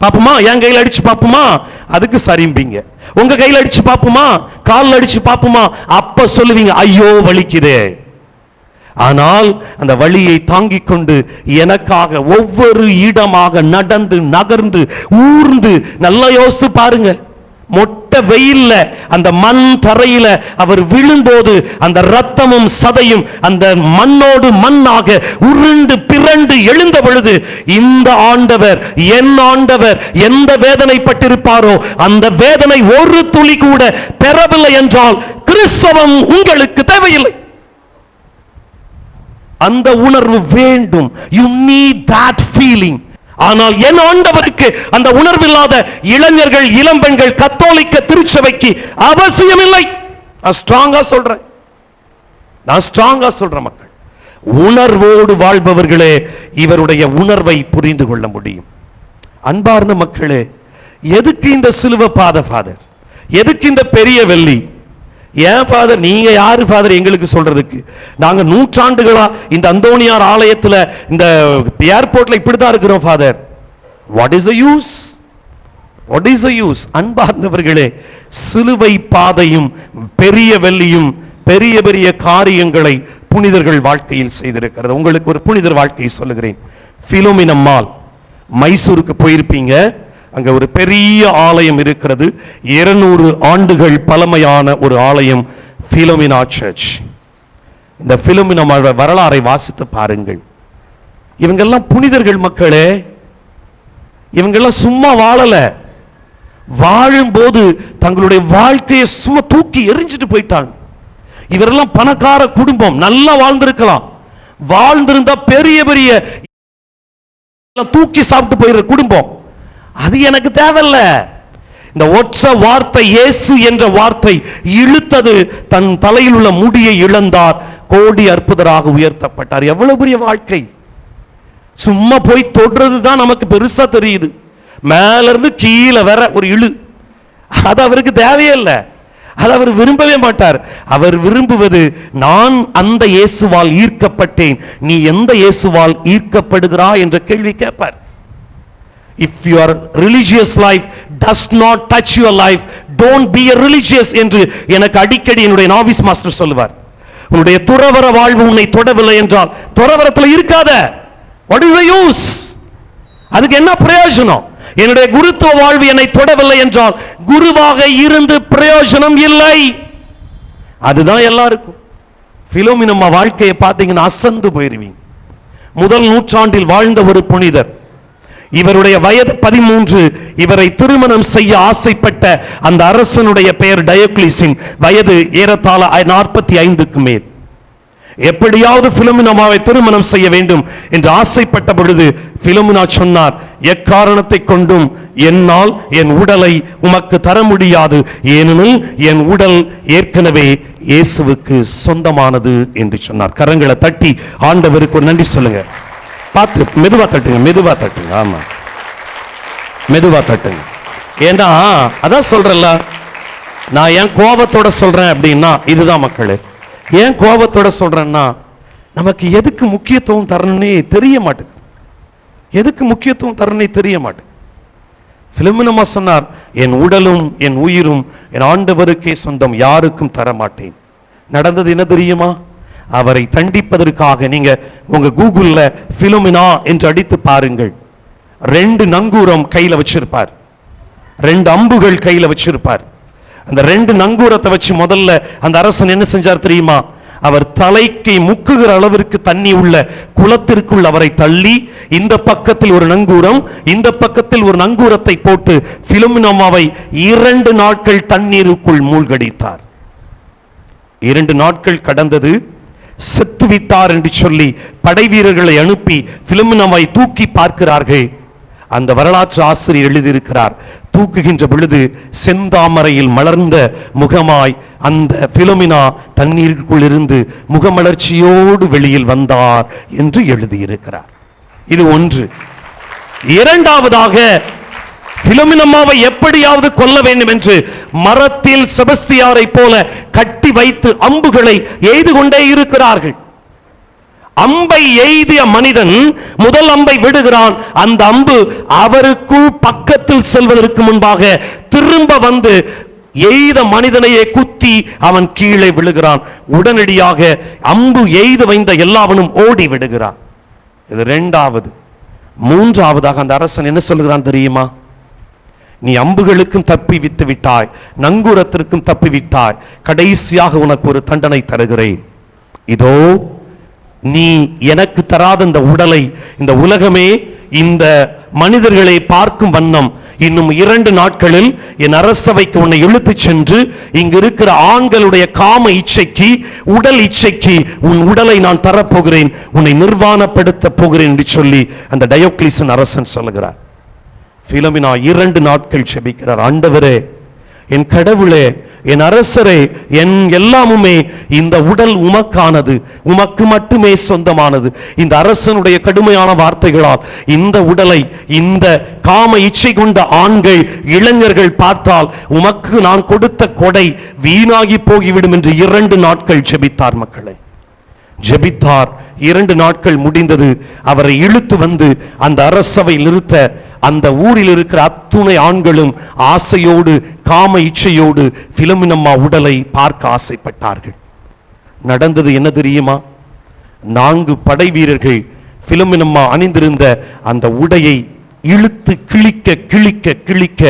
பாப்போமா, என் கையில் அடிச்சு பாப்போமா, அதுக்கு சரிம்பீங்க. உங்க கையில் அடிச்சு பாப்போமா, காலில் அடிச்சு பாப்போமா, அப்ப சொல்லுவீங்க ஐயோ வலிக்குதே. ஆனால் அந்த வழியை தாங்கிக் கொண்டு எனக்காக ஒவ்வொரு இடமாக நடந்து நகர்ந்து ஊர்ந்து, நல்லா யோசித்து பாருங்க, மொட்டை வெயில்ல அந்த மண் தரையில அவர் விழும்போது அந்த ரத்தமும் சதையும் அந்த மண்ணோடு மண்ணாக உருண்டு பிறண்டு எழுந்த பொழுது இந்த ஆண்டவர், என் ஆண்டவர் எந்த வேதனைப்பட்டிருப்பாரோ அந்த வேதனை ஒரு துளி கூட பெறவில்லை என்றால் கிறிஸ்தவம் உங்களுக்கு தேவையில்லை. அந்த உணர்வு வேண்டும். You need that feeling. ஆனால் என் ஆண்டவருக்கு அந்த உணர்வில்லாத இளைஞர்கள், இளம்பெண்கள் கத்தோலிக்க திருச்சபைக்கு அவசியமில்லை. நான் ஸ்ட்ராங்கா சொல்றேன் மக்கள். உணர்வோடு வாழ்பவர்களே இவருடைய உணர்வை புரிந்து கொள்ள முடியும். அன்பார்ந்த மக்களே, எதுக்கு இந்த சிலுவை பாத ஃபாதர், எதுக்கு இந்த பெரிய வெள்ளி? ஏன் ஃபாதர், நீங்க யாரு ஃபாதர் எங்களுக்கு சொல்றதுக்கு? நாங்க நூற்றாண்டுகளா இந்த அந்தோனியார் ஆலயத்தில் இந்த ஏர்போர்ட்ல இப்படிதான் இருக்கிறோம் father. What is the use? What is the use? அன்பார்ந்தவர்களே, சிலுவை பாதையும் பெரிய வெள்ளியும் பெரிய பெரிய காரியங்களை புனிதர்கள் வாழ்க்கையில் செய்திருக்கிறது. உங்களுக்கு ஒரு புனிதர் வாழ்க்கையை சொல்லுகிறேன். பிலோமினா மால், மைசூருக்கு போயிருப்பீங்க. அங்க ஒரு பெரிய ஆலயம் இருக்கிறது. 200 ஆண்டுகள் பழமையான ஒரு ஆலயம், பிலோமினா சர்ச். இந்த பிலோமினா வரலாறை வாசித்து பாருங்கள். இவங்கெல்லாம் புனிதர்கள் மக்களே. இவங்கெல்லாம் சும்மா வாழல. வாழும்போது தங்களுடைய வாழ்க்கையை சும்மா தூக்கி எரிஞ்சிட்டு போயிட்டாங்க. இவரெல்லாம் பணக்கார குடும்பம், நல்லா வாழ்ந்திருக்கலாம். வாழ்ந்திருந்தா பெரிய பெரிய தூக்கி சாப்பிட்டு போயிடுற குடும்பம். அது எனக்கு தேவையில்ல. இந்த ஒற்ற வார்த்தை, இயேசு என்ற வார்த்தை இழுத்தது. தன் தலையில் உள்ள முடியை இழந்தார், கோடி அற்புதராக உயர்த்தப்பட்டார். எவ்வளவு பெரிய வாழ்க்கை! சும்மா போய் தொடுறது தான் நமக்கு பெருசா தெரியுது. மேல இருந்து கீழே வர ஒரு இழு, அது அவருக்கு தேவையே இல்லை. அது அவர் விரும்பவே மாட்டார். அவர் விரும்புவது, நான் அந்த இயேசுவால் ஈர்க்கப்பட்டேன், நீ எந்த இயேசுவால் ஈர்க்கப்படுகிறாய் என்ற கேள்வி கேட்பார். If your religious life does not touch your life, don't be a religious என்று எனக்கு அடிக்கடி என்னுடைய நாவிஸ் மாஸ்டர் சொல்லுவார். உன்னுடைய துறவற வாழ்வு உன்னை தொடவில்லை என்றால் துறவரத்தில் இருக்காத. What is the use? அதுக்கு என்ன பிரயோஜனம்? என்னுடைய குருத்துவ வாழ்வு என்னை தொடவில்லை என்றால் குருவாக இருந்து பிரயோஜனம் இல்லை. அதுதான் எல்லாருக்கும். பிலோமினா வாழ்க்கையை பார்த்தீங்கன்னா அசந்து போயிருவீங்க. முதல் நூற்றாண்டில் வாழ்ந்த ஒரு புனிதர். இவருடைய வயது 13. இவரை திருமணம் செய்ய ஆசைப்பட்ட அந்த அரசனுடைய பெயர் டயோக்ளீசின். வயது ஏறத்தாழ 45க்கு மேல். எப்படியாவது பிலோமினாவை திருமணம் செய்ய வேண்டும் என்று ஆசைப்பட்ட பொழுது பிலோமினா சொன்னார், எக்காரணத்தை கொண்டும் என்னால் என் உடலை உமக்கு தர முடியாது, ஏனெனில் என் உடல் ஏற்கனவே இயேசுவுக்கு சொந்தமானது என்று சொன்னார். கரங்களை தட்டி ஆண்டவருக்கு ஒரு நன்றி சொல்லுங்க. பார்த்து மெதுவா தட்டுங்க, மெதுவா தட்டுங்க. ஆமா, மெதுவா தட்டுங்க. ஏன்னா அதான் சொல்றேன்ல, நான் ஏன் கோபத்தோட சொல்றேன் அப்படின்னா இதுதான் மக்களே. ஏன் கோபத்தோட சொல்றேன்னா, நமக்கு எதுக்கு முக்கியத்துவம் தரணும்னே தெரிய மாட்டேங்குது. எதுக்கு முக்கியத்துவம் தரணும்னே தெரிய மாட்டேங்குது. பிலோமினா சொன்னார், என் உடலும் என் உயிரும் என் ஆண்டவருக்கே சொந்தம், யாருக்கும் தர மாட்டேன். நடந்தது என்ன தெரியுமா? அவரை தண்டிப்பதற்காக நீங்க உங்க கூகுள்ல பிலோமினா என்று அடித்து பாருங்கள். 2 நங்கூரம் கையில வச்சிருப்பார், 2 அம்புகள் கையில வச்சிருப்பார். அந்த 2 நங்கூரத்தை வச்சு முதல்ல அந்த அரசன் என்ன செஞ்சார் தெரியுமா? அவர் தலைக்கு முக்குகிற அளவிற்கு தண்ணி உள்ள குளத்திற்குள் அவரை தள்ளி, இந்த பக்கத்தில் ஒரு நங்கூரம், இந்த பக்கத்தில் ஒரு நங்கூரத்தை போட்டு பிலோமினாவை 2 நாட்கள் தண்ணீருக்குள் மூழ்கடித்தார். 2 நாட்கள் கடந்தது. செத்து விட்டார் என்று சொல்லி படை வீரர்களை அனுப்பி பிலோமினாவை தூக்கி பார்க்கிறார்கள். அந்த வரலாற்று ஆசிரியர் எழுதியிருக்கிறார், தூக்குகின்ற பொழுது செந்தாமரையில் மலர்ந்த முகமாய் அந்த பிலோமினா தண்ணீருக்குள் இருந்து முகமலர்ச்சியோடு வெளியில் வந்தார் என்று எழுதியிருக்கிறார். இது ஒன்று. இரண்டாவதாக, பிலோமினாவை எப்படியாவது கொல்ல வேண்டும் என்று மரத்தில் செபஸ்தியாரை போல கட்டி வைத்து அம்புகளை எய்து கொண்டே இருக்கிறார்கள். அம்பை எய்திய மனிதன் முதல் அம்பை விடுகிறான். அந்த அம்பு அவருக்குள் பக்கத்தில் செல்வதற்கு முன்பாக திரும்ப வந்து எய்த மனிதனையே குத்தி அவன் கீழே விழுகிறான். உடனடியாக அம்பு எய்து வைந்த எல்லாவனும் ஓடி விடுகிறான். இது இரண்டாவது. மூன்றாவதாக அந்த அரசன் என்ன சொல்லுகிறான் தெரியுமா? நீ அம்புகளுக்கும் தப்பி விட்டு விட்டாய், நங்கூரத்திற்கும் தப்பி விட்டாய், கடைசியாக உனக்கு ஒரு தண்டனை தருகிறேன். இதோ நீ எனக்கு தராத இந்த உடலை இந்த உலகமே இந்த மனிதர்களை பார்க்கும் வண்ணம் இன்னும் 2 நாட்களில் என் அரசவைக்கு உன்னை இழுத்து சென்று இங்கு இருக்கிற ஆண்களுடைய காம இச்சைக்கு, உடல் இச்சைக்கு உன் உடலை நான் தரப்போகிறேன், உன்னை நிர்வாணப்படுத்த போகிறேன் என்று சொல்லி அந்த டயோக்ளீசன் அரசன் சொல்லுகிறார். பிலோமினா 2 நாட்கள் செபிக்கிறார். ஆண்டவரே, என் கடவுளே, என் அரசரே, என் எல்லாமுமே, இந்த உடல் உமக்கானது, உமக்கு மட்டுமே சொந்தமானது. இந்த அரசனுடைய கடுமையான வார்த்தைகளால் இந்த உடலை இந்த காம இச்சை கொண்ட ஆண்கள், இளைஞர்கள் பார்த்தால் உமக்கு நான் கொடுத்த கொடை வீணாகி போகிவிடும் என்று 2 நாட்கள் ஜெபித்தார். மக்களை ஜெபித்தார். 2 நாட்கள் முடிந்தது. அவரை இழுத்து வந்து அந்த அரசவை நிறுத்த அந்த ஊரில் இருக்கிற அத்துணை ஆண்களும் ஆசையோடு காம இச்சையோடு பிலோமினா உடலை பார்க்க ஆசைப்பட்டார்கள். நடந்தது என்ன தெரியுமா? 4 படை வீரர்கள் பிலோமினா அணிந்திருந்த அந்த உடையை இழுத்து கிழிக்க கிழிக்க கிழிக்க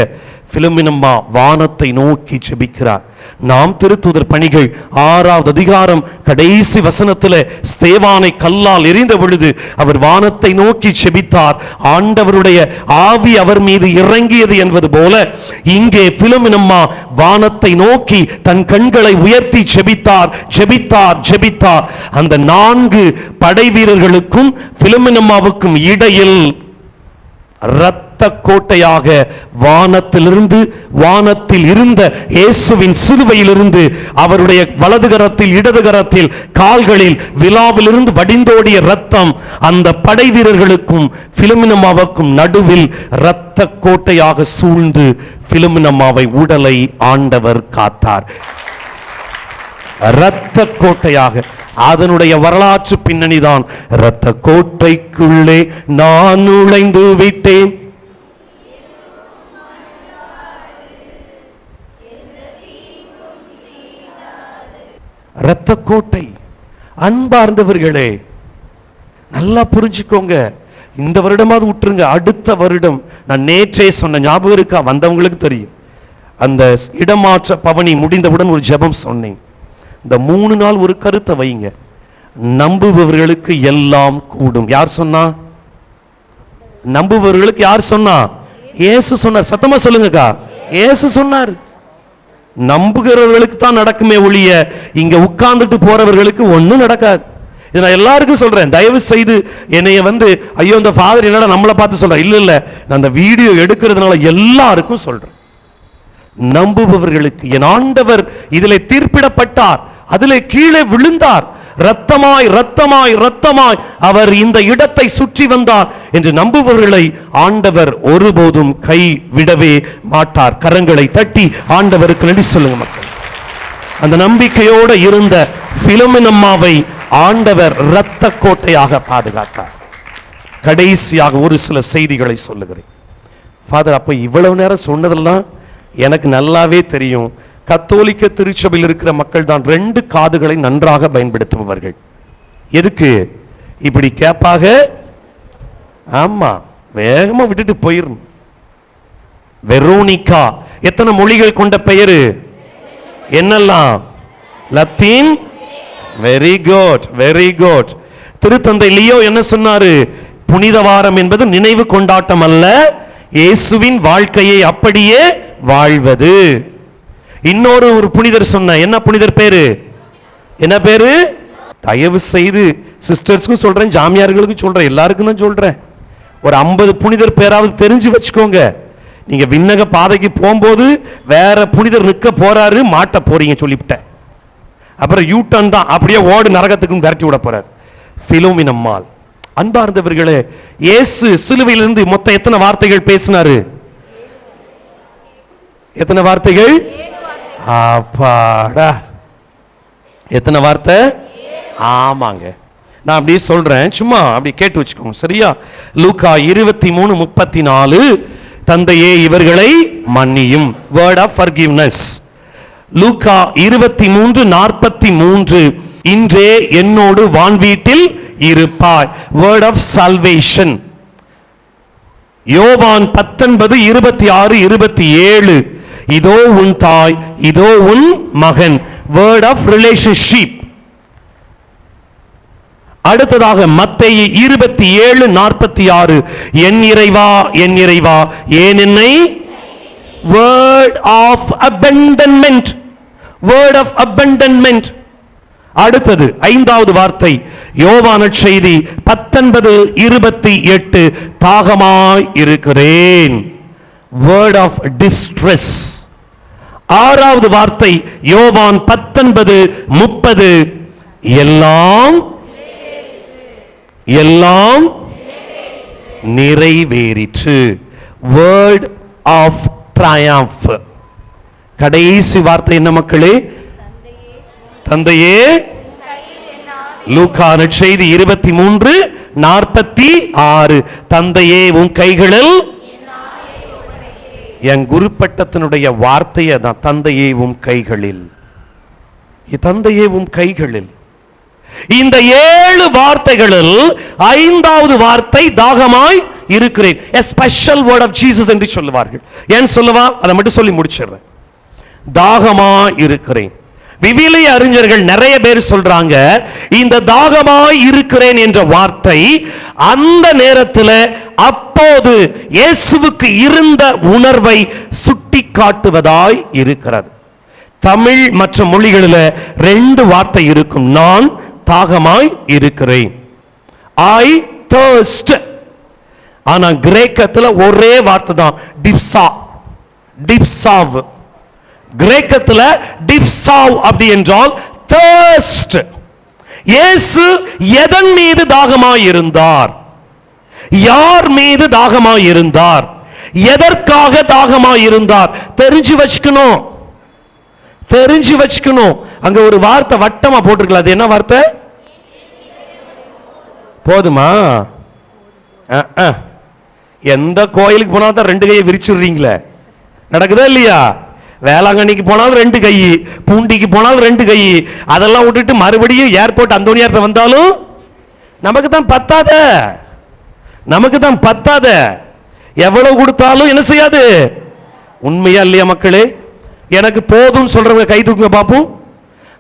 பிலோமினம்மா வானத்தை நோக்கி ஜெபிக்கிறார். நாம் திருத்தூதர் பணிகள் 6வது அதிகாரம் கடைசி வசனத்தில் ஸ்தேவானை கல்லால் எறிந்த பொழுது அவர் வானத்தை நோக்கி ஜெபித்தார், ஆண்டவருடைய ஆவி அவர் மீது இறங்கியது என்பது போல இங்கே பிலோமினம்மா வானத்தை நோக்கி தன் கண்களை உயர்த்தி ஜெபித்தார் ஜெபித்தார் ஜெபித்தார். அந்த 4 படை வீரர்களுக்கும் பிலோமினம்மாவுக்கும் இடையில் இரத்த கோட்டையாக வானத்தில் இருந்த இயேசுவின் சிலுவையிலிருந்து அவருடைய வலது கரத்தில் இடது கரத்தில் கால்களில் விலாவிலிருந்து வடிந்தோடிய இரத்தம் அந்த படை வீரர்களுக்கும் பிலோமினம்மாவுக்கும் நடுவில் இரத்த கோட்டையாக சூழ்ந்து பிலோமினம்மாவை உடலை ஆண்டவர் காத்தார். இரத்த கோட்டையாக. அதனுடைய வரலாற்று பின்னணிதான் இரத்த கோட்டைக்குள்ளே நான் நுழைந்து விட்டேன். இரத்த கோட்டை. அன்பார்ந்தவர்களே, நல்லா புரிஞ்சுக்கோங்க. இந்த வருடமாவது விட்டுருங்க, அடுத்த வருடம் நான் நேற்றே சொன்ன ஞாபகம் இருக்கா? வந்தவங்களுக்கு தெரியும். அந்த இடமாற்ற பவனி முடிந்தவுடன் ஒரு ஜெபம் சொன்னேன். இந்த 3 நாள் ஒரு கருத்தை வைங்க, நம்புபவர்களுக்கு எல்லாம் கூடும். யார் சொன்னா? நம்புபவர்களுக்கு யார் சொன்னா? இயேசு சொன்னார். சத்தமா சொல்லுங்கக்கா, இயேசு சொன்னார். நம்புகிறவர்களுக்கு தான் நடக்குமே ஒழிய இங்க உட்கார்ந்துட்டு போறவர்களுக்கு ஒன்றும் நடக்காது. இதை நான் எல்லாருக்கும் சொல்றேன். தயவு செய்து என்னைய ஐயோ இந்த ஃபாதர் என்னடா நம்மளை பார்த்து சொல்றேன், இல்ல இல்ல, நான் அந்த வீடியோ எடுக்கிறதுனால எல்லாருக்கும் சொல்றேன். நம்புபவர்களுக்கு என் ஆண்டவர் இதிலே தீர்ப்பிடப்பட்டார், அதிலே கீழே விழுந்தார், இரத்தமாய் இரத்தமாய் இரத்தமாய் அவர் இந்த இடத்தை சுற்றி வந்தார் என்று நம்புபவர்களை ஆண்டவர் ஒருபோதும் கை விடவே மாட்டார். கரங்களை தட்டி ஆண்டவருக்கு நன்றி சொல்லுங்க மக்கள். அந்த நம்பிக்கையோடு இருந்த பிலோமினம்மாவை ஆண்டவர் இரத்த கோட்டையாக பாதுகாத்தார். கடைசியாக ஒரு சில செய்திகளை சொல்லுகிறேன். ஃபாதர், அப்ப இவ்வளவு நேரம் சொன்னதெல்லாம் எனக்கு நல்லாவே தெரியும். கத்தோலிக்க திருச்சபையில் இருக்கிற மக்கள் தான் 2 காதுகளை நன்றாக பயன்படுத்துபவர்கள். எதுக்கு இப்படி கேட்பாக? ஆமா, வேகமா விட்டுட்டு போயிரும். வெரோனிகா எத்தனை மொழிகள் கொண்ட பெயரு? என்னெல்லாம்? Latin. Very good, very good. திருத்தந்தை லியோ என்ன சொன்னாரு? புனித வாரம் என்பது நினைவு கொண்டாட்டம் அல்ல, இயேசுவின் வாழ்க்கையை அப்படியே வாழ்வது. இன்னொரு புனிதர் சொன்ன, என்ன புனிதர் பேரு? என்ன பேரு? தயவு செய்து சிஸ்டர்ஸ்க்கும் சொல்றேன், ஜாமியார்களுக்கும் சொல்றேன், எல்லாருக்கும் தான் சொல்றேன். ஒரு 50 புனிதர் பேராவது தெரிஞ்சு வச்சுக்கோங்க. நீங்க விண்ணக பாதைக்கு போகும்போது வேற புனிதர் நிற்க போறாரு, மாட்ட போறீங்க சொல்லிவிட்டேன். அப்புறம் யூட்டன் தான், அப்படியே ஓடு நரகத்துக்கும் விரட்டி விட போறார். பிலோமினம்மாள். அன்பார்ந்தவர்களே, இயேசு சிலுவையிலிருந்து மொத்தம் எத்தனை வார்த்தைகள் பேசினாரு? எத்தனை வார்த்தைகள்? அப்பாடா, எத்தனை வார்த்தை? ஆமாங்க, நான் அப்படி சொல்றேன், சும்மா அப்படி கேட்டு வச்சுக்கோங்க, சரியா? லூக்கா 23:34, தந்தையே இவர்களை மன்னியும். Word of forgiveness. லூக்கா 23:43, இன்றே என்னோடு வான்வீட்டில் இருப்பாய். Word of salvation. யோவான் 19:26-27, இதோ உன் தாய், இதோ உன் மகன். Word of relationship. அடுத்ததாக மத்தேயு 27:46, என் இறைவா என் இறைவா ஏன் என்னை. Word of abandonment. Word of abandonment. அடுத்தது 5வது வார்த்தை யோவான் நற்செய்தி 19:28, தாகமாய் இருக்கிறேன். Word of distress. 6வது வார்த்தை யோவான் 19:30, எல்லாம் எல்லாம் நிறைவேறிற்று. Word of triumph. கடைசி வார்த்தை என்ன மக்களே? தந்தையே. லூக்கா நற்செய்தி 23:46, தந்தையே உன் கைகளில். என் குருப்பட்டத்தினுடைய வார்த்தையை தான், தந்தையே உன் கைகளில், தந்தையே உன் கைகளில். இந்த 7 வார்த்தைகளில் 5வது வார்த்தை தாகமாய் இருக்கிறேன். a special word of Jesus என்று சொல்லுவார்கள். ஏன் சொல்லவா? அதை மட்டும் சொல்லி முடிச்சிடுறேன். தாகமா இருக்கிறேன். விவிலிய அறிஞர்கள் நிறைய பேர் சொல்றாங்க, இந்த தாகமாய் இருக்கிறேன் என்ற வார்த்தை அந்த நேரத்தில் அப்போது இயேசுவுக்கு இருந்த உணர்வை சுட்டி காட்டுவதாய் இருக்கிறது. தமிழ் மற்ற மொழிகளில் 2 வார்த்தை இருக்கும். நான் தாகமாய் இருக்கிறேன், ஐ thirst. ஆனா கிரேக்கத்தில் ஒரே வார்த்தை தான், டிப்சா, டிப்சாவ். கிரேக்கத்தில் டிப்சாவ் அப்படி என்றால் thirst. இயேசு எதன் மீது தாகமாய் இருந்தார்? யார் மீது தாகமாய் இருந்தார்? எதற்காக தாகமாய் இருந்தார்? தெரிஞ்சு வச்சுக்கணும், தெரிஞ்சு வச்சுக்கணும். அங்க ஒரு வார்த்தை வட்டமா போட்டிருக்கலாம். அது என்ன வார்த்தை? போதுமா? எந்த கோயிலுக்கு போனாலும் தான் 2 கையை விரிச்சுடுறீங்களே, நடக்குதா இல்லையா? வேளாங்கண்ணிக்கு போனாலும் 2 கை, பூண்டிக்கு போனாலும் 2 கை. அதெல்லாம் விட்டுட்டு மறுபடியும் ஏர்போர்ட் அந்தோனியார்ட்ட வந்தாலும் நமக்கு தான் பத்தாத, நமக்கு தான் பத்தாத. எவ்வளவு கொடுத்தாலும் என்ன செய்யாது. உண்மையா இல்லையா மக்களே? எனக்கு போதும் சொல்றவங்க கை தூக்குங்க பாப்போம்.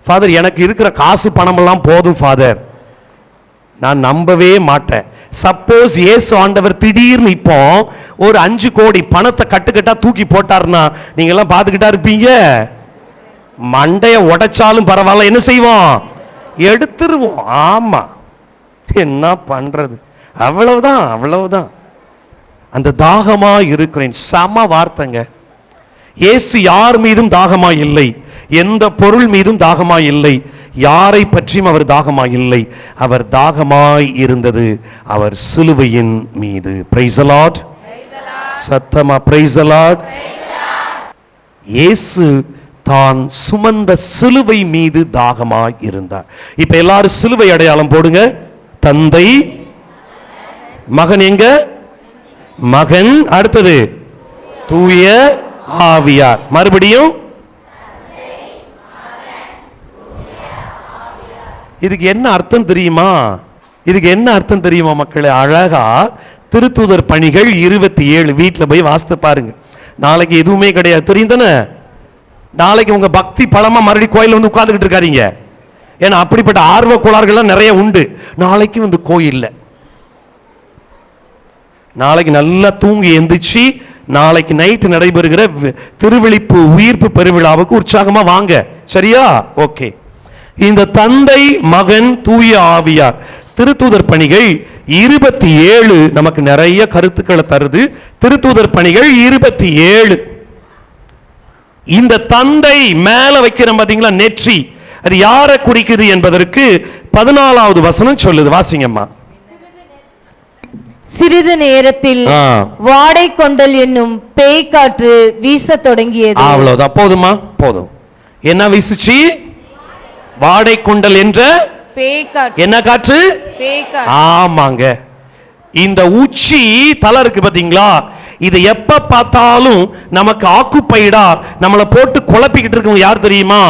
ஃபாதர், எனக்கு இருக்கிற காசு பணம் எல்லாம் போதும் ஃபாதர். நான் நம்பவே மாட்டேன். சப்போஸ் இயேசு ஆண்டவர் திடீர்னு இப்போ ஒரு 5 கோடி பணத்தை கட்டுக்கட்டா தூக்கி போட்டார்னா நீங்க எல்லாம் பார்த்துக்கிட்டா இருப்பீங்க? மண்டைய உடைச்சாலும் பரவாயில்ல, என்ன செய்வோம்? எடுத்துருவோம். ஆமா, என்ன பண்றது? அவ்வளவுதான், அவ்வளவுதான். அந்த தாகமா இருக்கிறேன் சம வார்த்தைங்க. இயேசு யார் மீதும் தாகமாய் இல்லை, எந்த பொருள் மீதும் தாகமாய் இல்லை, யாரை பற்றியும் அவர் தாகமாய் இல்லை. அவர் தாகமாய் இருந்தது அவர் சிலுவையின் மீது. Praise the Lord. சத்தமா பிரைஸ் தி லார்ட். இயேசு தான் சுமந்த சிலுவை மீது தாகமாய் இருந்தார். இப்ப எல்லாரும் சிலுவை அடையாளம் போடுங்க. தந்தை, மகன், எங்க மகன், அடுத்தது தூய ஆவியார், மறுபடியும் இதுக்கு என்ன அர்த்தம் தெரியுமா? இதுக்கு என்ன அர்த்தம் தெரியுமா மக்களே? அழகா திருத்தூதர் பணிகள் 27 வீட்டில் போய் வாசித்து பாருங்க. நாளைக்கு எதுவுமே கிடையாது, தெரியும் தானே? நாளைக்கு உங்க பக்தி பலமா மறுபடியும் கோயில் வந்து உட்கார்ந்துக்கிட்டு இருக்காதீங்க. ஏன்னா அப்படிப்பட்ட ஆர்வ கோளாறுகள்லாம் நிறைய உண்டு. நாளைக்கு வந்து கோயில்ல நாளைக்கு நல்லா தூங்கி எந்திரிச்சு நாளைக்கு நைட்டு நடைபெறுகிற திருவிழிப்பு உயிர்ப்பு பெருவிழாவுக்கு உற்சாகமா வாங்க. சரியா? ஓகே. இந்த தந்தை, மகன், தூய ஆவியார் திருத்தூதர் பணிகள் 27 நமக்கு நிறைய கருத்துக்களை தருது. திருத்தூதர் பணிகள் 27. இந்த தந்தை மேல வைக்கிறோம் பாத்தீங்களா, நெற்றி, அது யாரை குறிக்குது என்பதற்கு 14வது வசனம் சொல்லுது. வாசிங்கம்மா. சிறிது நேரத்தில் வாடை கொண்டல் என்னும் பேய் காற்று வீச தொடங்கியது. அவ்வளவுதான், போதுமா? போதும். என்ன வீசுச்சு? வாடை கொண்டல் என்ற பேய் காற்று. என்ன காற்று? பேய் காற்று. ஆமாங்க. இந்த உச்சி தலை இருக்கு பாத்தீங்களா, இது எப்ப பார்த்தாலும் நமக்கு ஆக்குப்பைடா நம்மளை போட்டு குழப்பிக்கிட்டு இருக்கவங்க யார் தெரியுமா?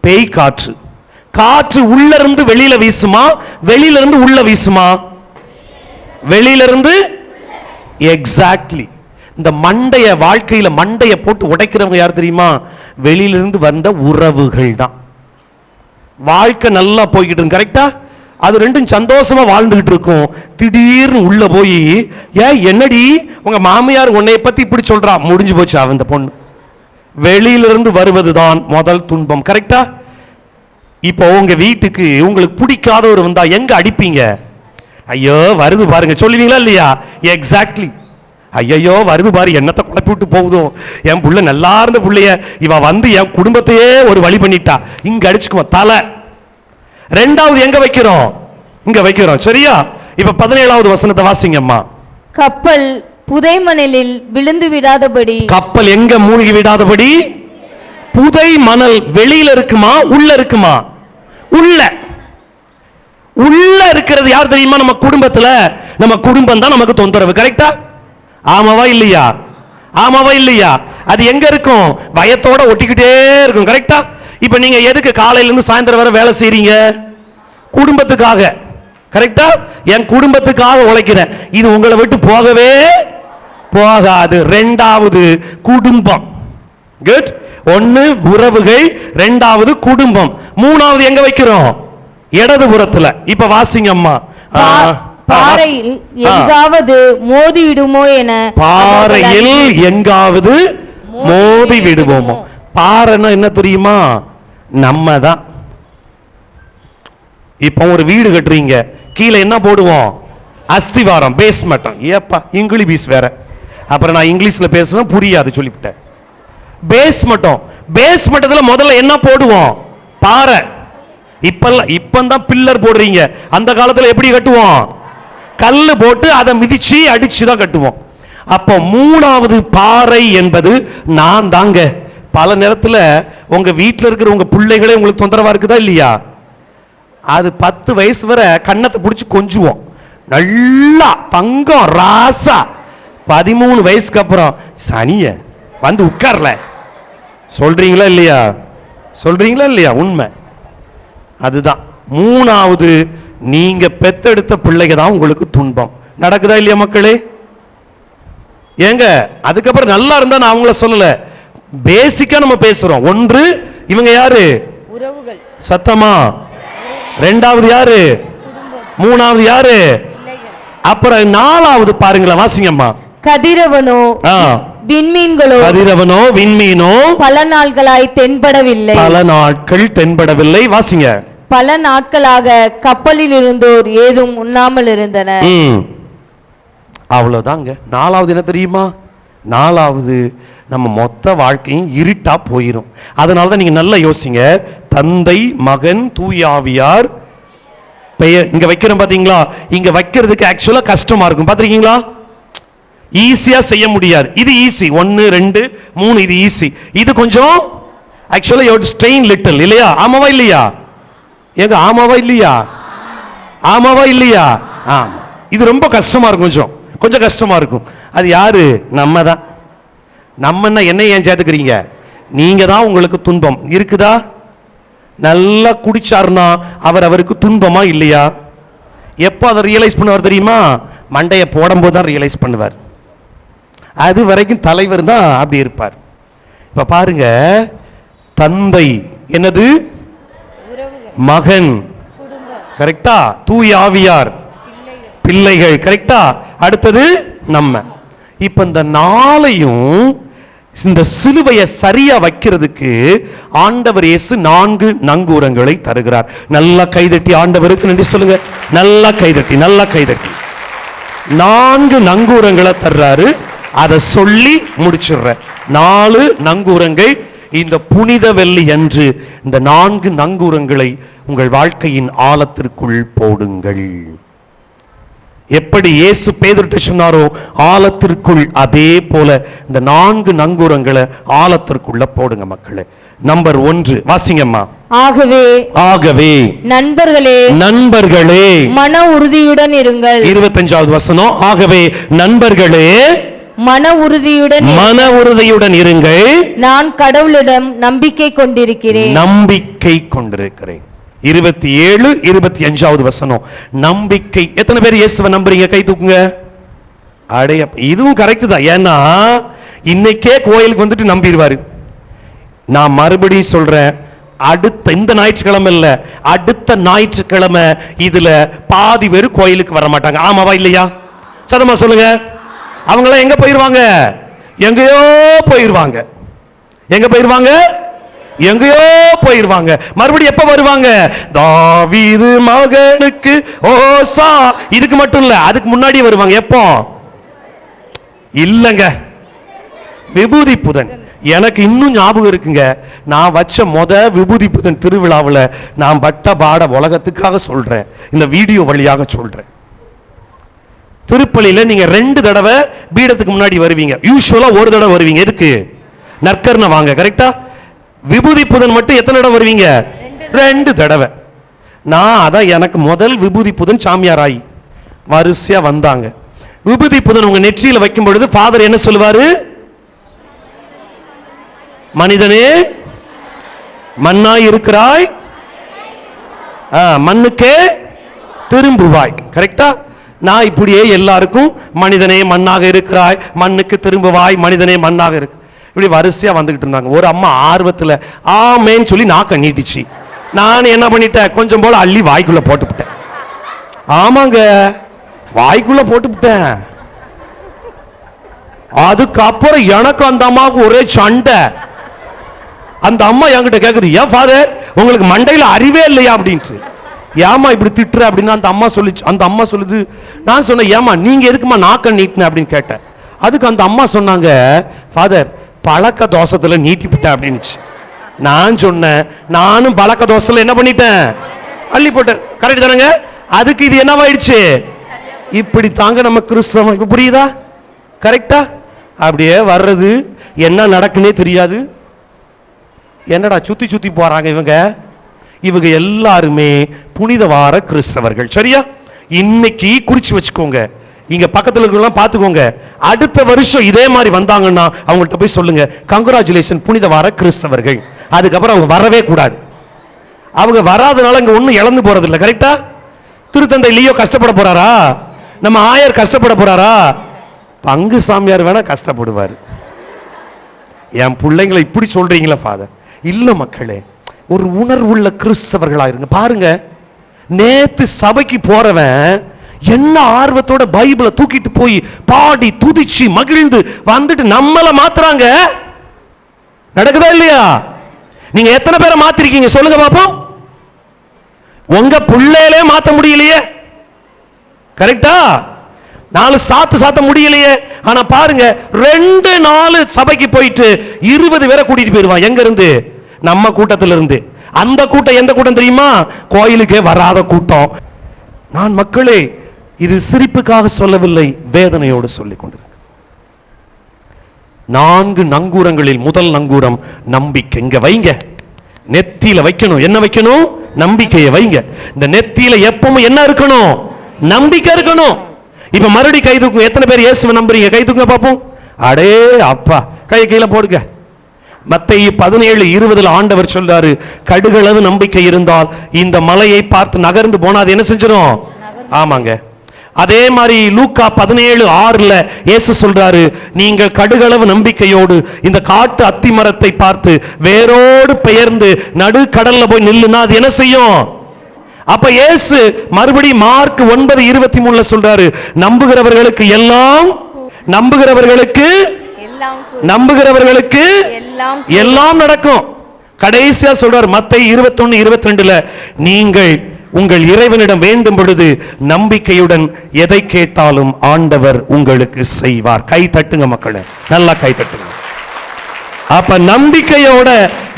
பேய் காற்று. காற்று உள்ள இருந்து வெளியில வீசுமா, வெளியில இருந்து உள்ள வீசுமா? வெளியில இருந்து. எக்ஸாக்ட்லி. இந்த மண்டைய வாழ்க்கையில மண்டைய போட்டு உடைக்கிறவங்க யார் தெரியுமா? வெளியிலிருந்து வந்த உறவுகள் தான். வாழ்க்கை நல்லா போய்கிட்டு இருக்கு, கரெக்டா? அது ரெண்டும் சந்தோஷமா வாழ்ந்துகிட்டு இருக்கும். திடீர்னு உள்ள போய், ஏன் என்னடி உங்க மாமியார் உன்னைய பத்தி இப்படி சொல்றா, முடிஞ்சு போச்சு அந்த பொண்ணு. வெளியிலிருந்து வருவதுதான் முதல் துன்பம், கரெக்டா? இப்போ உங்க வீட்டுக்கு உங்களுக்கு பிடிக்காதவர் வந்தா எங்க அடிப்பீங்க? ஐயோ வருது பாருங்க சொல்லுவீங்களா இல்லையா? எக்ஸாக்ட்லி. ஐயோ வருது பாரு, என்னத்தை குழப்பி விட்டு போகுதோ, என் புள்ள நல்லா இருந்த புள்ளைய இவ வந்து என் குடும்பத்தையே ஒரு வழி பண்ணிட்டா, இங்க அடிச்சுக்குவோம் தலை. 2வது எங்க வைக்கிறோம்? இங்க வைக்கிறோம். சரியா? இப்ப 17வது வசனத்தை வாசிங்கம்மா. கப்பல் புதை மணலில் விழுந்து விடாதபடி. கப்பல் எங்க மூழ்கி விடாதபடி? புதை மணல் வெளியில இருக்குமா உள்ள இருக்குமா? உள்ள. உள்ள இருக்கிறது யார் தெரியுமா? நம்ம குடும்பத்துல. நம்ம குடும்பம் தான் நமக்கு தொந்தரவு, கரெக்டா? ஆமாவா இல்லையா? ஆமாவா இல்லையா? அது எங்க இருக்கும்? பயத்தோட ஒட்டிக்கிட்டே இருக்கும், கரெக்டா? இப்ப நீங்க எதுக்கு காலையில இருந்து சாயந்தரம் வரை வேலை செய்றீங்க? குடும்பத்துக்காக, கரெக்டா? என் குடும்பத்துக்காக உழைக்கிறேன், இது உங்களை விட்டு போகவே போகாது. ரெண்டாவது குடும்பம். குட். ஒன்னு உறவுகள், ரெண்டாவது குடும்பம், மூணாவது எங்க வைக்கிறோம்? இடது புறத்துல. இப்ப வாசிங்க அம்மா. பாறையில் எங்காவது மோதி விடுமோ என. பாறையில் எங்காவது மோதி விடுவோமோ. பாறைன்னா என்ன தெரியுமா? நம்ம தான். இப்ப ஒரு வீடு கட்டுறீங்க, கீழே என்ன போடுவோம்? அஸ்திவாரம், பேஸ்மெண்ட். ஏப்பா இங்கிலீஷ் வேற, அப்புறம் நான் இங்கிலீஷ்ல பேசுவேன், புரியாது சொல்லிவிட்டேன். பேஸ்மெண்ட்ல முதல்ல என்ன போடுவோம்? பாறை. இப்பதான் பில்லர் போடுறீங்க, அந்த காலத்துல எப்படி கட்டுவோம்? கல்லு போட்டு அதை மிதிச்சு அடிச்சு தான் கட்டுவோம். அப்ப மூணாவது பாறை என்பது நான் தாங்க. பல நேரத்துல உங்க வீட்டில் இருக்கிற உங்க பிள்ளைகளே உங்களுக்கு தொந்தரவா இருக்குதா இல்லையா? அது 10 வயசு வரை கண்ணத்தை பிடிச்சி கொஞ்சுவோம், நல்லா தங்கம் ராசா. 13 வயசுக்கு அப்புறம் சனிய வந்து உட்கார்ல. சொல்றீங்களா இல்லையா? சொல்றீங்களா இல்லையா? உண்மை அதுதான். மூணாவது நீங்க பெத்தெடுத்த பிள்ளைங்க தான் உங்களுக்கு துன்பம். நடக்குதா இல்லையா மக்களே? ஏங்க அதுக்கப்புறம் நல்லா இருந்தா நான் அவங்கள சொல்லல, பேசிக்கா நம்ம பேசுறோம். ஒன்று இவங்க யாரு? உறவுகள். சத்தமா. ரெண்டாவது யாரு? மூணாவது யாரு? அப்புறம் நாலாவது பாருங்களேன், வாசிங்கம்மா. கதிரவனோ விண்மீன்களோ. கதிரவனோ விண்மீனோ பல நாட்களாய் தென்படவில்லை. பல நாட்கள் தென்படவில்லை. வாசிங்க. பல நாட்களாக கப்பலில் இருந்தோர் ஏதும் உண்ணாமல் இருந்தனர். அவ்வளவுதாங்க. நாலாவது என்ன தெரியுமா? நாலாவது நம்ம மொத்த வாழ்க்கையும் இருட்டா போயிடும். அதனால தான் நீங்க நல்லா யோசிங்க. தந்தை, மகன், தூயாவியார் பெயர் இங்க வைக்கிறோம் பாத்தீங்களா? இங்க வைக்கிறதுக்கு ஆக்சுவலா கஷ்டமா இருக்கும், பாத்திருக்கீங்களா? ஈஸியா செய்ய முடியாது. இது ஈஸி. 1 2 3 இது ஈஸி. இது கொஞ்சம் ஆக்சுவலா யூ ஸ்ட்ரெயின் லிட்டில், இல்லையா? ஆமாவா இல்லையா? ஏங்க ஆமாவா இல்லையா? ஆமாவா இல்லையா? இது ரொம்ப கஷ்டமா இருக்கும், கொஞ்சம் கஷ்டமா இருக்கும். அது யாரு? நம்ம தான். நம்மன்னா என்ன ஏன் சேர்த்துக்கிறீங்க? நீங்க தான். உங்களுக்கு துன்பம் இருக்குதா? நல்லா குடிச்சாருன்னா அவருக்கு துன்பமா இல்லையா? எப்போ அதை ரியலைஸ் பண்ணுவார் தெரியுமா? மண்டையை போடும்போது தான் ரியலைஸ் பண்ணுவார். அது வரைக்கும் தலைவர் தான் அப்படி இருப்பார். இப்ப பாருங்க, தந்தை என்னது? மகன், கரெக்டா? தூய ஆவியார் பிள்ளைகள், கரெக்டா? அடுத்தது நம்ம. இப்ப இந்த நாளையும் இந்த சிலுவையை சரியா வைக்கிறதுக்கு ஆண்டவர் இயேசு 4 நங்கூரங்களை தருகிறார். நல்லா கைதட்டி ஆண்டவருக்கு நன்றி சொல்லுங்க. நல்லா கைதட்டி, நல்லா கைதட்டி. 4 நங்கூரங்களை தர்றாரு. அதை சொல்லி முடிச்சிடுற. 4 நங்கூரங்கள் இந்த புனித வெள்ளி அன்று இந்த 4 நங்கூரங்களை உங்கள் வாழ்க்கையின் ஆழத்திற்குள் போடுங்கள். எப்படி இயேசு பேதுருட்ட சொன்னாரோ ஆழத்திற்குள், அதே போல இந்த 4 நங்கூரங்களை ஆழத்திற்குள்ள போடுங்க மக்களே. நம்பர் 1 வாசிங்கம்மா. ஆகவே நண்பர்களே மன உறுதியுடன் இருங்கள். 25வது வசனம். ஆகவே நண்பர்களே மன உறுதியுடன் இருங்கள். நான் கடவுளிடம் நம்பிக்கை கொண்டிருக்கிறேன். 27 25வது வசனம். நம்பிக்கை. எத்தனை பேர் இயேசுவை நம்புறீங்க? கை தூக்குங்க. அடைய, இதுவும் கரெக்ட் தான். ஏன்னா இன்னைக்கே கோயிலுக்கு வந்துட்டு நம்பிடுவாரு. நான் மறுபடியும் சொல்றேன், அடுத்த இந்த ஞாயிற்றுக்கிழமை இல்ல, அடுத்த ஞாயிற்றுக்கிழமை இதுல பாதி பேர் கோயிலுக்கு வர மாட்டாங்க. ஆமாவா இல்லையா? சதமா சொல்லுங்க. அவங்களாம் எங்க போயிருவாங்க? எங்கேயோ போயிருவாங்க. எங்க போயிருவாங்க? எங்கேயோ போயிருவாங்க. மறுபடியும் எப்ப வருவாங்க? தாவீது மகனுக்கு ஓசா. இதுக்கு மட்டும் இல்ல, அதுக்கு முன்னாடி வருவாங்க. எப்போ? இல்லங்க, விபூதி புதன். எனக்கு இன்னும் ஞாபகம் இருக்குங்க. நான் வச்ச விபூதி புதன் திருவிழாவில் நான் பட்ட பாட உலகத்துக்காக சொல்றேன், இந்த வீடியோ வழியாக சொல்றேன். திருப்பலியில நீங்க 2 தடவை பீடத்துக்கு முன்னாடி வருவீங்க. யூசுவலா ஒரு தடவை வருவீங்க. எதுக்கு? நற்கர்ண வாங்க, கரெக்டா? விபூதி புதன் மட்டும் எத்தனை தடவை வருவீங்க? 2 தடவை. நான் அதான் எனக்கு முதல் விபூதி புதன் சாமியார் ஆகி வரிசையா வந்தாங்க. விபூதி புதன் உங்க நெற்றியில வைக்கும் பொழுது ஃபாதர் என்ன சொல்லுவாரு? மனிதனே மண்ணாய் இருக்கிறாய், மண்ணுக்கே திரும்புவாய். கரெக்டா? நான் இப்படியே எல்லாருக்கும் மனிதனே மண்ணாக இருக்கிறாய், மண்ணுக்கு திரும்புவாய், மனிதனே மண்ணாக இருக்கு, இப்படி வரிசையா வந்துகிட்டு இருந்தாங்க. ஒரு அம்மா ஆர்வத்துல ஆமேன்னு சொல்லி நாக்க நீட்டிச்சு. நான் என்ன பண்ணிட்டேன், கொஞ்சம் போல அள்ளி வாய்க்குள்ள போட்டுவிட்டேன். ஆமாங்க, வாய்க்குள்ள போட்டுவிட்டேன். அதுக்கப்புறம் எனக்கு அந்த அம்மாவுக்கு ஒரே சண்டை. அந்த அம்மா என்கிட்ட கேக்குது, ஏன் ஃபாதர் உங்களுக்கு மண்டையில அறிவே இல்லையா அப்படின்ட்டு. ஏமா இப்படி திட்டுற அப்படின்னு அந்த அம்மா சொல்லுது. நான் சொன்னேன், ஏமா நீங்க எதுக்குமா நாக்க நீட்டின அப்படின்னு கேட்டேன். அதுக்கு அந்த அம்மா சொன்னாங்க, ஃபாதர் பழக்க தோஷத்துல நீட்டிவிட்டேன் அப்படின்னுச்சு. நான் சொன்னேன், நானும் பழக்க தோஷத்துல என்ன பண்ணிட்டேன், அள்ளி போட்டேன். கரெக்ட் தானங்க? அதுக்கு இது என்னவாயிடுச்சு, இப்படி தாங்க நம்ம கிறிஸ்தவம். இப்ப புரியுதா? கரெக்டா? அப்படியே வர்றது, என்ன நடக்குன்னே தெரியாது. என்னடா சுத்தி சுத்தி போறாங்க இவங்க எல்லாருமே புனித வார கிறிஸ்தவர்கள். சரியா? இன்னைக்கு குறிச்சு வச்சுக்கோங்க, இங்க பக்கத்துல இருக்கலாம் பாத்துக்கோங்க. அடுத்த வருஷம் இதே மாதிரி வந்தாங்கன்னா அவங்கள்ட்ட போய் சொல்லுங்க, கங்க்ராச்சுலேஷன் புனித வார கிறிஸ்தவர்கள். அதுக்கப்புறம் அவங்க வரவே கூடாது. அவங்க வராதனால இங்க ஒன்னும் இழந்து போறது இல்லை. கரெக்டா? திருத்தந்தை லியோ கஷ்டப்பட போறாரா? நம்ம ஆயர் கஷ்டப்பட போறாரா? பங்கு சாமியார் வேணா கஷ்டப்படுவார். என் பிள்ளைங்களை இப்படி சொல்றீங்களா ஃபாதர்? இல்ல மக்களே, ஒரு உணர்வுள்ள கிறிஸ்தவர்களா இருங்க. பாருங்க, நேத்து சபைக்கு போறவன் என்ன ஆர்வத்தோட பைபிளை தூக்கிட்டு போய் பாடி துதிச்சு மகிழ்ந்து வந்துட்டு நம்மள மாத்துறாங்க. நடக்குதா இல்லையா? நீங்க எத்தனை பேரை மாத்திருக்கீங்க சொல்லுங்க பாப்போம். உங்க புள்ளையிலே மாத்த முடியலையே. கரெக்டா? 4 சாத்த முடியலையே. ஆனா பாருங்க, 2-4 சபைக்கு போயிட்டு 20 பேரை கூட்டிட்டு போயிருவான். எங்க இருந்து? நம்ம கூட்டத்திலிருந்து இருந்து. அந்த கூட்டம் எந்த கூட்டம் தெரியுமா? கோயிலுக்கே வராத கூட்டம். நான் மக்களே இது சிரிப்புக்காக சொல்லவில்லை, வேதனையோடு சொல்லிக் கொண்டிருக்க. 4 நங்கூரங்களில் முதல் நங்கூரம் நம்பிக்கை. இங்க வைங்க, நெத்தியில வைக்கணும். என்ன வைக்கணும்? நம்பிக்கையை வைங்க. இந்த நெத்தியில எப்பவும் என்ன இருக்கணும்? நம்பிக்கை இருக்கணும். இப்ப மறுபடி கை தூக்குங்க. எத்தனை பேர் இயேசுவை நம்புறீங்க? கை தூக்குங்க பாப்போம். அடே அப்பா, கையை கீழே போடுங்க. மத்தேயு 17:20 ஆண்டவர் சொல்றாரு, கடுகளவு நம்பிக்கை இருந்தால் இந்த மலையை பார்த்து நகர்ந்து போனா அது என்ன செஞ்சிடும்? ஆமாங்க. அதே மாதிரி லூக்கா 17:6 இயேசு சொல்றாரு, நீங்கள் கடுகளவு நம்பிக்கையோடு இந்த காட்டு அத்தி மரத்தை பார்த்து வேரோடு பெயர்ந்து நடு கடல்ல போய் நில்லுனா அது என்ன செய்யும்? அப்ப இயேசு மறுபடியும் மார்க் 9:23 சொல்றாரு, நம்புகிறவர்களுக்கு எல்லாம் நடக்கும். கடைசியா சொல்றார் மத்தேயு 21:22, நீங்கள் உங்கள் இறைவனிடம் வேண்டும் பொழுது நம்பிக்கையுடன் எதை கேட்டாலும் ஆண்டவர் உங்களுக்கு செய்வார். கை தட்டுங்க மக்களே, நல்லா கை தட்டுங்க. அப்ப நம்பிக்கையோட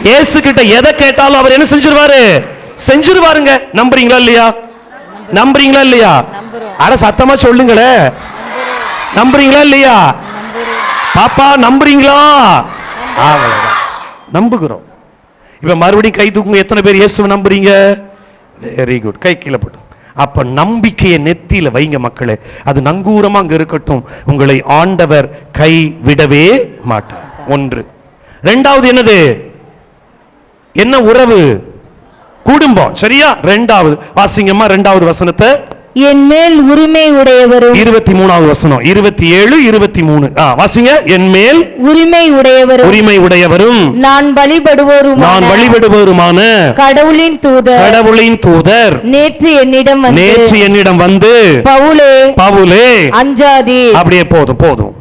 இயேசு கிட்ட எதை கேட்டாலும் அவர் என்ன செஞ்சிருவாருங்க. நம்புறீங்களா இல்லையா? நம்புறீங்களா இல்லையா? அட சத்தமா சொல்லுங்களே, நம்புறீங்களா இல்லையா? பாப்பா நம்புறீங்களா? நம்புகிறோம். இப்ப மறுபடியும் கை தூக்குங்க. எத்தனை பேர் இயேசுவை நம்புறீங்க? வெரி குட், கை கீழே போட்டு. அப்ப நம்பிக்கையை நெத்தியில வைங்க மக்களே, அது நங்கூரமா அங்க இருக்கட்டும். உங்களை ஆண்டவர் கை விடவே மாட்டார். 1. 2வது என்னது? என்ன உறவு? குடும்பம். சரியா? 2வது வாசிங்கம்மா 2வது வசனத்தை. என் மேல் உரிமை உடையவரும் 23வது வசனம் 27 23 வாசிங்க. என் மேல் உரிமை உடையவரும் நான் வழிபடுவோருமான கடவுளின் தூதர் நேற்று என்னிடம் வந்து பவுலே அஞ்சாதே. அப்படியே போதும்.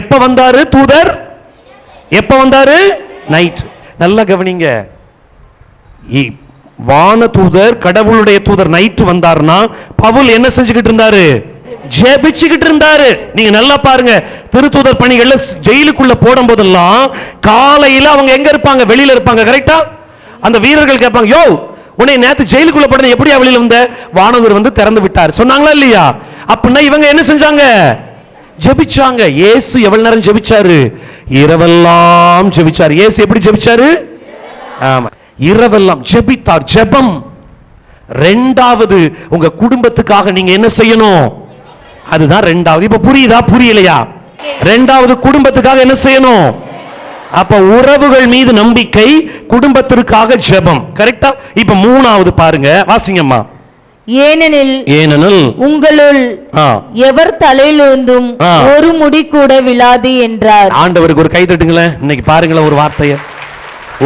எப்ப வந்தாரு தூதர்? எப்ப வந்தாரு? நைட். நல்லா கவனிங்க, வான தூதர் கடவுளுடைய தூதர் நைட்டு வந்தாருன்னா பவுல் என்ன செஞ்சுக்கிட்டு இருந்தாரு? ஜெபிச்சுக்கிட்டு இருந்தாரு. நீங்க நல்லா பாருங்க, திருத்தூதர் பணிகள்ல ஜெயிலுக்குள்ள போடும் போதெல்லாம் காலையில அவங்க எங்க இருப்பாங்க? வெளியில இருப்பாங்க. கரெக்டா? அந்த வீரர்கள் கேட்பாங்க, யோ உன்னை நேத்து ஜெயிலுக்குள்ள போட எப்படியா வெளியில வந்த? வானதூர் வந்து திறந்து விட்டார் சொன்னாங்களா இல்லையா? அப்படின்னா இவங்க என்ன செஞ்சாங்க? ஜெபிச்சாங்க. இயேசு எவ்வளவு நேரம் ஜெபிச்சாரு? இரவெல்லாம் ஜெபிச்சாரு. இயேசு எப்படி ஜெபிச்சாரு? ஆமா, இரவெல்லாம் ஜெபித்தார். ஜெபம். 2வது உங்க குடும்பத்துக்காக நீங்க என்ன செய்யணும்? அதுதான் 2வது. இப்ப புரியுதா புரியலையா? 2வது குடும்பத்துக்காக என்ன செய்யணும்? அப்ப உறவுகள் மீது நம்பிக்கை, குடும்பத்திற்காக ஜெபம். கரெக்டா? இப்ப 3வது பாருங்க, வாசிங்கம்மா. ஏனெனில் உங்களுள் எவர் தலையிலிருந்தும் ஒரு முடி கூட விழாது என்றார். ஆண்டவருக்கு ஒரு கை தட்டுங்களேன். இன்னைக்கு பாருங்களேன் ஒரு வார்த்தையை,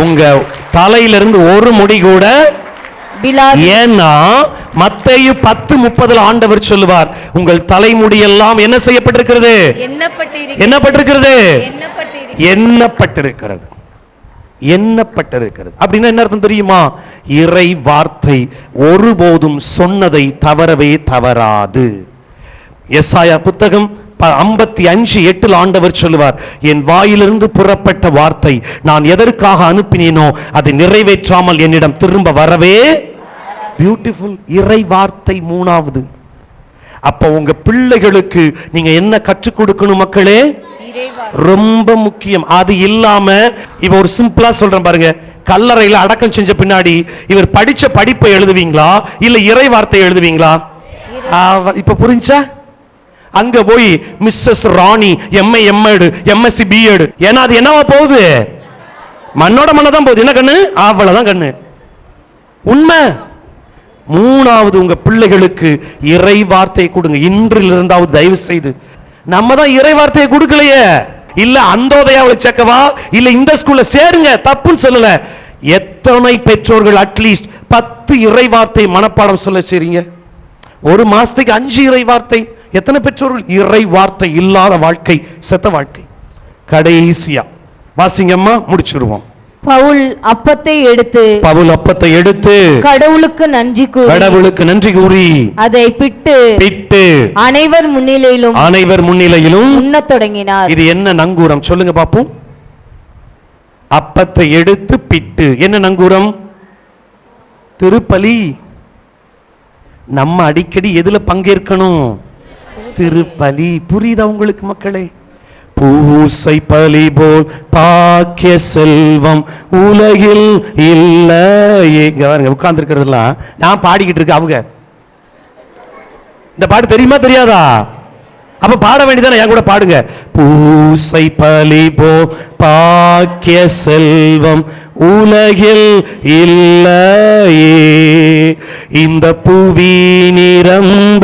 உங்க தலையிலிருந்து ஒரு முடி கூட விழாது. ஏன்னா மத்தேயு 10:30 ஆண்டவர் சொல்லுவார், உங்கள் தலைமுடி எல்லாம் என்ன செய்யப்பட்டிருக்கிறது? எண்ணப்பட்டிருக்கிறது. அப்படின்னா என்ன அர்த்தம் தெரியுமா? இறை வார்த்தை ஒருபோதும் சொன்னதை தவறவே தவறாது. எசாயா புத்தகம் 55:8 ஆண்டவர் சொல்லுவார், என் வாயிலிருந்து புறப்பட்ட வார்த்தை நான் எதற்காக அனுப்பினேனோ அதை நிறைவேற்றாமல் என்னிடம் திரும்ப வரவே. பியூட்டிஃபுல். இறை வார்த்தை மூணாவது. அப்ப உங்க பிள்ளைகளுக்கு நீங்க என்ன கற்றுக் கொடுக்கணும் மக்களே? ரொம்ப முக்கியம். அது இல்லாம இவ ஒரு சிம்பிளா சொல்றேன் பாருங்க, கல்லறையில அடக்கம் செஞ்ச பின்னாடி இவர் படிச்ச படிப்பை எழுதுவீங்களா இல்ல இறை வார்த்தை எழுதுவீங்களா? இப்ப புரிஞ்சா? அங்க போய் மிஸ்ஸஸ் ராணி எம்ஏ எம்எட் எம்எஸ்சி பிஎட், ஏன்னா அது என்னவா போகுது? மண்ணோட மண்ணதான் போகுது. என்ன கண்ணு? அவ்வளவுதான் கண்ணு. உண்மை. மூணாவது, உங்க பிள்ளைகளுக்கு இறை வார்த்தையை கொடுங்க. இன்றிலிருந்தாவது தயவு செய்து. நம்ம தான் இறை வார்த்தையை கொடுக்கலையே. இல்ல அந்தோதயாவை சேர்க்கவா இல்ல இந்த ஸ்கூல்ல சேருங்க, தப்புன்னு சொல்லல. எத்தனை பெற்றோர்கள் அட்லீஸ்ட் 10 இறை வார்த்தை மனப்பாடம் சொல்ல செய்றீங்க? ஒரு மாசத்துக்கு 5 இறை வார்த்தை. எத்தனை பெற்றோர்கள்? இறை வார்த்தை இல்லாத வாழ்க்கை செத்த வாழ்க்கை. கடைசியா வாசிங்கம்மா, முடிச்சிருவோம். பவுல் அப்பத்தை எடுத்து கடவுளுக்கு நன்றி கூறி அதை பிட்டு அனைவர் முன்னிலையிலும் உண்ணத் தொடங்கினார். இது என்ன நங்கூரம் சொல்லுங்க பாப்போம்? அப்பத்தை எடுத்து பிட்டு என்ன நங்கூரம்? திருப்பலி. நம்ம அடிக்கடி எதுல பங்கேற்கணும்? திருப்பலி. புரியுதா உங்களுக்கு மக்களே? பூசை பலி போல் பாக்கிய செல்வம் உலகில் இல்லையே. உட்கார்ந்து இருக்கிறதெல்லாம் நான் பாடிக்கிட்டு இருக்க. அவங்க இந்த பாட்டு தெரியுமா தெரியாதா? அப்ப பாட வேண்டியதானே, என் கூட பாடுங்க. பூசை பலி போல் பாக்கிய செல்வம் உலகில் இல்லையே, இந்த புவி நிரம்ப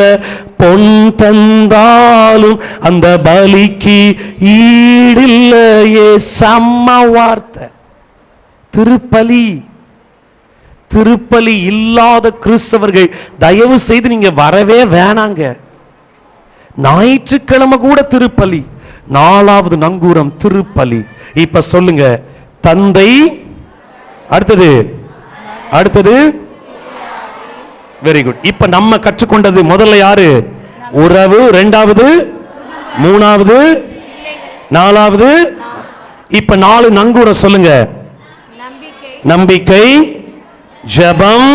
பொன் தந்தாலும் அந்த பலிக்கு ஈடில்லையே. செம்ம வார்த்தை. திருப்பலி இல்லாத கிறிஸ்தவர்கள் தயவு செய்து நீங்க வரவே வேணாங்க. ஞாயிற்றுக்கிழமை கூட திருப்பலி. 4வது நங்கூரம் திருப்பலி. இப்ப சொல்லுங்க, தந்தை, அடுத்தது வெரி குட். இப்ப நம்ம கற்றுக்கொண்டது முதல்ல யாரு? உறவு. 2வது, 3வது, 4வது. இப்ப 4 நங்கூரம் சொல்லுங்க. நம்பிக்கை, ஜெபம்,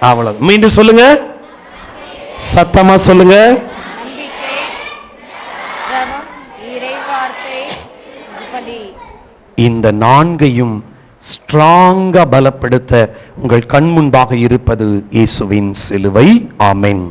அவ்வளவு. மீண்டும் சொல்லுங்க, சத்தமா சொல்லுங்க. இந்த 4ஐயும் ஸ்ட்ராங்கா பலப்படுத்த உங்கள் கண் முன்பாக இருப்பது இயேசுவின் சிலுவை. ஆமென்.